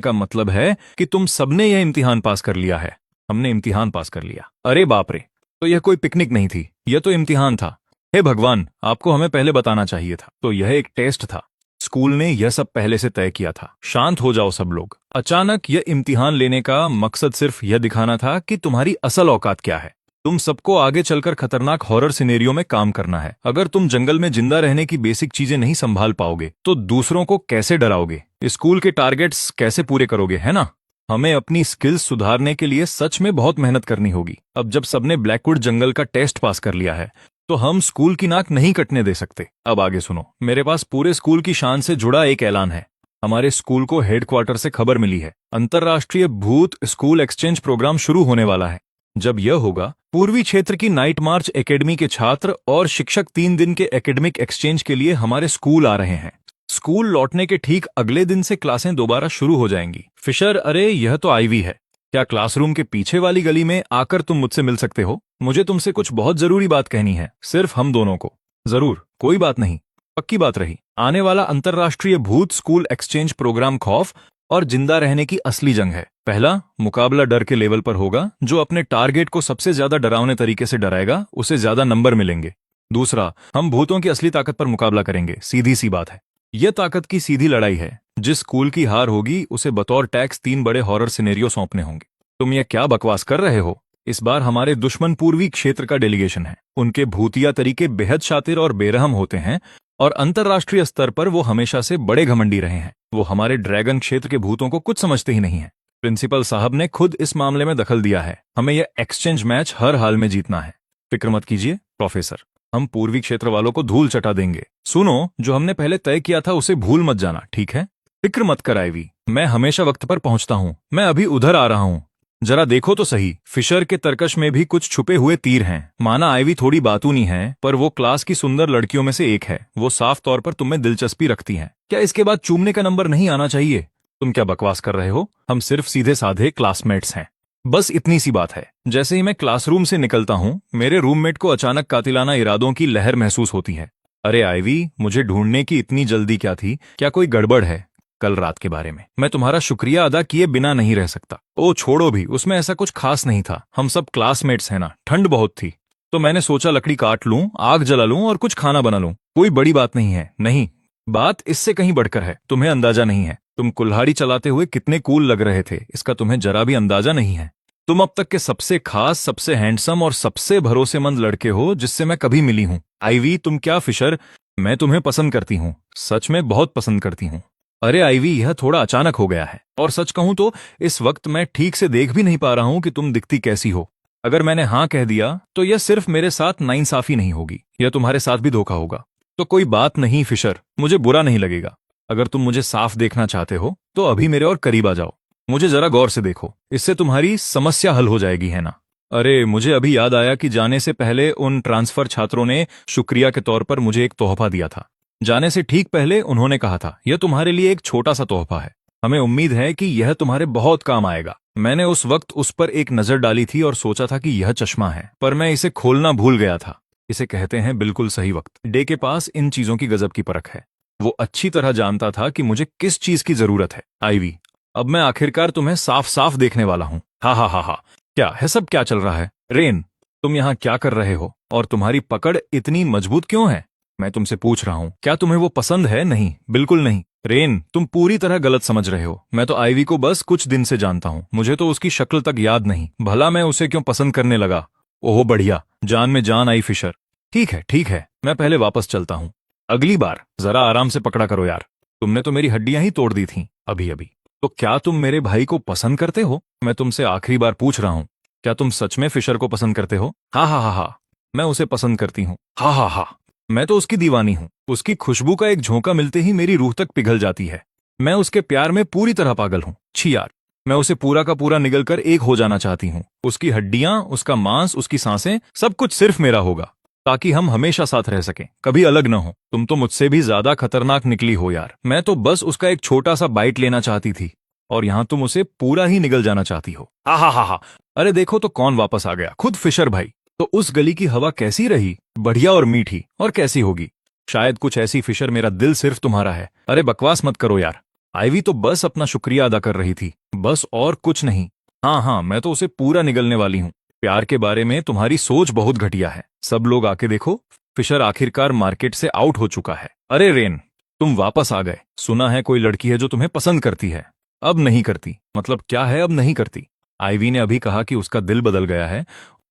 का मतलब है कि तुम सबने यह इम्तिहान पास कर लिया है। हमने इम्तिहान पास कर लिया? अरे बाप रे, तो यह कोई पिकनिक नहीं थी, यह तो इम्तिहान था। हे भगवान, आपको हमें पहले बताना चाहिए था। तो यह एक टेस्ट था। स्कूल ने यह सब पहले से तय किया था। शांत हो जाओ सब लोग। अचानक यह इम्तिहान लेने का मकसद सिर्फ यह दिखाना था कि तुम्हारी असल औकात क्या है। तुम सबको आगे चलकर खतरनाक हॉरर सिनेरियो में काम करना है। अगर तुम जंगल में जिंदा रहने की बेसिक चीजें नहीं संभाल पाओगे तो दूसरों को कैसे डराओगे? स्कूल के टारगेट्स कैसे पूरे करोगे, है ना? हमें अपनी स्किल्स सुधारने के लिए सच में बहुत मेहनत करनी होगी। अब जब सबने ब्लैकवुड जंगल का टेस्ट पास कर लिया है तो हम स्कूल की नाक नहीं कटने दे सकते। अब आगे सुनो, मेरे पास पूरे स्कूल की शान से जुड़ा एक ऐलान है। हमारे स्कूल को हेडक्वार्टर से खबर मिली है। अंतर्राष्ट्रीय भूत स्कूल एक्सचेंज प्रोग्राम शुरू होने वाला है। जब यह होगा, पूर्वी क्षेत्र की नाइट मार्च एकेडमी के छात्र और शिक्षक 3 दिन के एकेडमिक एक्सचेंज के लिए हमारे स्कूल आ रहे हैं। स्कूल लौटने के ठीक अगले दिन से क्लासें दोबारा शुरू हो जाएंगी। फिशर, अरे यह तो आईवी है। क्या क्लासरूम के पीछे वाली गली में आकर तुम मुझसे मिल सकते हो? मुझे तुमसे कुछ बहुत जरूरी बात कहनी है, सिर्फ हम दोनों को। जरूर, कोई बात नहीं, पक्की बात रही। आने वाला अंतर्राष्ट्रीय भूत स्कूल एक्सचेंज प्रोग्राम खौफ और जिंदा रहने की असली जंग है। पहला, मुकाबला डर के लेवल पर होगा। जो अपने टारगेट को सबसे ज्यादा डरावने तरीके से डराएगा उसे ज्यादा नंबर मिलेंगे। दूसरा, हम भूतों की असली ताकत पर मुकाबला करेंगे। सीधी सी बात है, यह ताकत की सीधी लड़ाई है। जिस स्कूल की हार होगी उसे बतौर टैक्स 3 बड़े हॉरर सिनेरियो सौंपने होंगे। तुम यह क्या बकवास कर रहे हो? इस बार हमारे दुश्मन पूर्वी क्षेत्र का डेलीगेशन है। उनके भूतिया तरीके बेहद शातिर और बेरहम होते हैं और अंतर्राष्ट्रीय स्तर पर वो हमेशा से बड़े घमंडी रहे हैं। वो हमारे ड्रैगन क्षेत्र के भूतों को कुछ समझते ही नहीं है। प्रिंसिपल साहब ने खुद इस मामले में दखल दिया है। हमें यह एक्सचेंज मैच हर हाल में जीतना है। फिक्र मत कीजिए प्रोफेसर, हम पूर्वी क्षेत्र वालों को धूल चटा देंगे। सुनो, जो हमने पहले तय किया था उसे भूल मत जाना, ठीक है? फिक्र मत कर आईवी, मैं हमेशा वक्त पर पहुंचता हूं। मैं अभी उधर आ रहा हूं। जरा देखो तो सही, फिशर के तरकश में भी कुछ छुपे हुए तीर हैं। माना आईवी थोड़ी बातूनी है, पर वो क्लास की सुंदर लड़कियों में से एक है। वो साफ तौर पर तुम में दिलचस्पी रखती हैं। क्या इसके बाद चूमने का नंबर नहीं आना चाहिए? तुम क्या बकवास कर रहे हो? हम सिर्फ सीधे साधे क्लासमेट्स हैं, बस इतनी सी बात है। जैसे ही मैं क्लासरूम से निकलता हूं, मेरे रूममेट को अचानक कातिलाना इरादों की लहर महसूस होती है। अरे आईवी, मुझे ढूंढने की इतनी जल्दी क्या थी? क्या कोई गड़बड़ है? कल रात के बारे में मैं तुम्हारा शुक्रिया अदा किए बिना नहीं रह सकता। ओ छोड़ो भी, उसमें ऐसा कुछ खास नहीं था। हम सब क्लासमेट्स हैं ना। ठंड बहुत थी तो मैंने सोचा लकड़ी काट लूं, आग जला लूं और कुछ खाना बना लूं। कोई बड़ी बात नहीं है। नहीं, बात इससे कहीं बढ़कर है। तुम्हें अंदाजा नहीं है। तुम कुल्हाड़ी चलाते हुए कितने कूल लग रहे थे, इसका तुम्हें जरा भी अंदाजा नहीं है। तुम अब तक के सबसे खास, सबसे हैंडसम और सबसे भरोसेमंद लड़के हो जिससे मैं कभी मिली हूं। आईवी, तुम क्या फिशर, मैं तुम्हें पसंद करती हूं। सच में बहुत पसंद करती हूं। अरे आईवी, यह थोड़ा अचानक हो गया है और सच कहूं तो इस वक्त मैं ठीक से देख भी नहीं पा रहा हूं कि तुम दिखती कैसी हो। अगर मैंने हाँ कह दिया तो यह सिर्फ मेरे साथ नाइंसाफी नहीं होगी, यह तुम्हारे साथ भी धोखा होगा। तो कोई बात नहीं फिशर, मुझे बुरा नहीं लगेगा। अगर तुम मुझे साफ देखना चाहते हो तो अभी मेरे और करीब आ जाओ। मुझे जरा गौर से देखो, इससे तुम्हारी समस्या हल हो जाएगी, है ना? अरे मुझे अभी याद आया कि जाने से पहले उन ट्रांसफर छात्रों ने शुक्रिया के तौर पर मुझे एक तोहफा दिया था। जाने से ठीक पहले उन्होंने कहा था, यह तुम्हारे लिए एक छोटा सा तोहफा है। हमें उम्मीद है कि यह तुम्हारे बहुत काम आएगा। मैंने उस वक्त उस पर एक नजर डाली थी और सोचा था कि यह चश्मा है, पर मैं इसे खोलना भूल गया था। इसे कहते हैं बिल्कुल सही वक्त। डे के पास इन चीजों की गजब की परख है। वो अच्छी तरह जानता था कि मुझे किस चीज की जरूरत है। आईवी, अब मैं आखिरकार तुम्हें साफ साफ देखने वाला हूं। हा हा हा हा, क्या है सब, क्या चल रहा है? रेन, तुम यहाँ क्या कर रहे हो और तुम्हारी पकड़ इतनी मजबूत क्यों है? मैं तुमसे पूछ रहा हूं, क्या तुम्हें वो पसंद है? नहीं, बिल्कुल नहीं। रेन, तुम पूरी तरह गलत समझ रहे हो। मैं तो आईवी को बस कुछ दिन से जानता हूं। मुझे तो उसकी शक्ल तक याद नहीं। भला मैं उसे क्यों पसंद करने लगा? ओह बढ़िया, जान में जान आई फिशर। ठीक है, मैं पहले वापस चलता हूं। अगली बार जरा आराम से पकड़ा करो यार। तुमने तो मेरी हड्डियां ही तोड़ दी थीं अभी अभी। तो क्या तुम मेरे भाई को पसंद करते हो? मैं तुमसे आखिरी बार पूछ रहा हूं, क्या तुम सच में फिशर को पसंद करते हो? हा हा हा हा, मैं उसे पसंद करती हूँ। हा हा हा, मैं तो उसकी दीवानी हूँ। उसकी खुशबू का एक झोंका मिलते ही मेरी रूह तक पिघल जाती है। मैं उसके प्यार में पूरी तरह पागल हूँ। छी यार, मैं उसे पूरा का पूरा निगल कर एक हो जाना चाहती हूँ। उसकी हड्डियां, उसका मांस, उसकी सांसें, सब कुछ सिर्फ मेरा होगा, ताकि हम हमेशा साथ रह सकें, कभी अलग न हो। तुम तो मुझसे भी ज्यादा खतरनाक निकली हो यार। मैं तो बस उसका एक छोटा सा बाइट लेना चाहती थी और यहाँ तुम उसे पूरा ही निगल जाना चाहती हो। हा हा हा हा, अरे देखो तो कौन वापस आ गया, खुद फिशर भाई। तो उस गली की हवा कैसी रही? बढ़िया और मीठी। और कैसी होगी? शायद कुछ ऐसी फिशर, मेरा दिल सिर्फ तुम्हारा है। अरे बकवास मत करो यार। आईवी तो बस अपना शुक्रिया अदा कर रही थी, बस और कुछ नहीं। हाँ, मैं तो उसे पूरा निगलने वाली हूँ। प्यार के बारे में तुम्हारी सोच बहुत घटिया है। सब लोग आके देखो, फिशर आखिरकार मार्केट से आउट हो चुका है। अरे रेन, तुम वापस आ गए। सुना है कोई लड़की है जो तुम्हें पसंद करती है। अब नहीं करती? मतलब क्या है अब नहीं करती? आईवी ने अभी कहा कि उसका दिल बदल गया है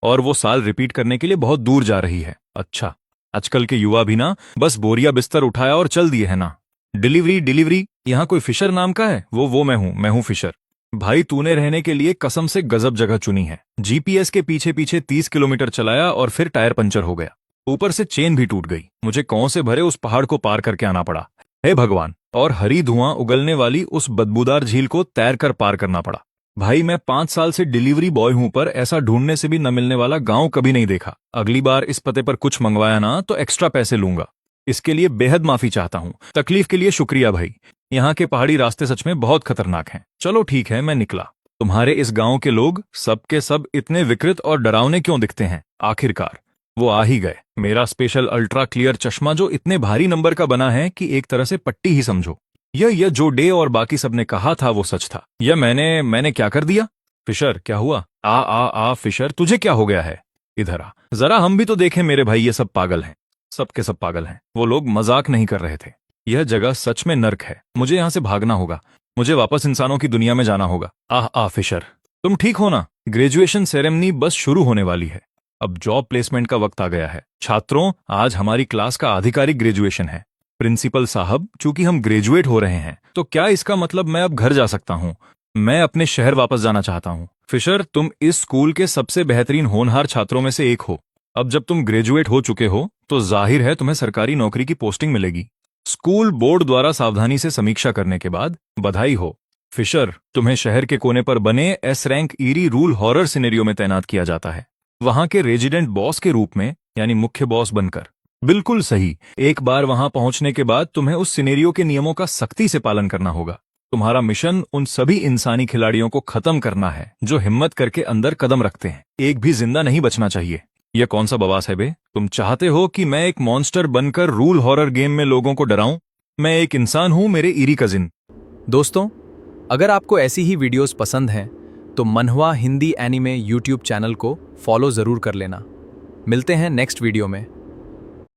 और वो साल रिपीट करने के लिए बहुत दूर जा रही है। अच्छा, आजकल के युवा भी ना बस बोरिया बिस्तर उठाया और चल दिए है ना। डिलीवरी, यहाँ कोई फिशर नाम का है? वो मैं हूँ फिशर। भाई तूने रहने के लिए कसम से गजब जगह चुनी है। जीपीएस के पीछे पीछे 30 किलोमीटर चलाया और फिर टायर पंचर हो गया। ऊपर से चेन भी टूट गई। मुझे कौन से भरे उस पहाड़ को पार करके आना पड़ा, हे भगवान। और हरी धुआं उगलने वाली उस बदबूदार झील को तैर कर पार करना पड़ा। भाई मैं 5 साल से डिलीवरी बॉय हूं, पर ऐसा ढूंढने से भी न मिलने वाला गांव कभी नहीं देखा। अगली बार इस पते पर कुछ मंगवाया ना तो एक्स्ट्रा पैसे लूंगा। इसके लिए बेहद माफी चाहता हूं। तकलीफ के लिए शुक्रिया भाई। यहाँ के पहाड़ी रास्ते सच में बहुत खतरनाक हैं। चलो ठीक है, मैं निकला। तुम्हारे इस गांव के लोग सब के सब इतने विकृत और डरावने क्यों दिखते हैं? आखिरकार वो आ ही गए। मेरा स्पेशल अल्ट्रा क्लियर चश्मा जो इतने भारी नंबर का बना है कि एक तरह से पट्टी ही समझो। यह जो डे और बाकी सबने कहा था वो सच था। यह मैंने क्या कर दिया? फिशर, क्या हुआ? आ फिशर, तुझे क्या हो गया है? इधर आ, जरा हम भी तो देखें मेरे भाई। ये सब पागल हैं, सब के सब पागल हैं। वो लोग मजाक नहीं कर रहे थे। यह जगह सच में नर्क है। मुझे यहां से भागना होगा। मुझे वापस इंसानों की दुनिया में जाना होगा। फिशर, तुम ठीक हो ना? ग्रेजुएशन सेरेमनी बस शुरू होने वाली है। अब जॉब प्लेसमेंट का वक्त आ गया है। छात्रों, आज हमारी क्लास का आधिकारिक ग्रेजुएशन है। प्रिंसिपल साहब, चूंकि हम ग्रेजुएट हो रहे हैं तो क्या इसका मतलब मैं अब घर जा सकता हूं? मैं अपने शहर वापस जाना चाहता हूं। फिशर, तुम इस स्कूल के सबसे बेहतरीन होनहार छात्रों में से एक हो। अब जब तुम ग्रेजुएट हो चुके हो तो जाहिर है तुम्हें सरकारी नौकरी की पोस्टिंग मिलेगी। स्कूल बोर्ड द्वारा सावधानी से समीक्षा करने के बाद बधाई हो। फिशर, तुम्हें शहर के कोने पर बने S rank eerie rule horror scenario में तैनात किया जाता है, वहां के रेजिडेंट बॉस के रूप में, यानी मुख्य बॉस बनकर। बिल्कुल सही। एक बार वहां पहुंचने के बाद तुम्हें उस सिनेरियो के नियमों का सख्ती से पालन करना होगा। तुम्हारा मिशन उन सभी इंसानी खिलाड़ियों को खत्म करना है जो हिम्मत करके अंदर कदम रखते हैं। एक भी जिंदा नहीं बचना चाहिए। यह कौन सा बवास है बे? तुम चाहते हो कि मैं एक मॉन्स्टर बनकर रूल हॉरर गेम में लोगों को डराऊं? मैं एक इंसान हूं मेरे ईरी कजिन।
दोस्तों, अगर आपको ऐसी ही वीडियोस पसंद हैं तो मनहवा हिंदी एनीमे यूट्यूब चैनल को फॉलो ज़रूर कर लेना। मिलते हैं नेक्स्ट वीडियो में।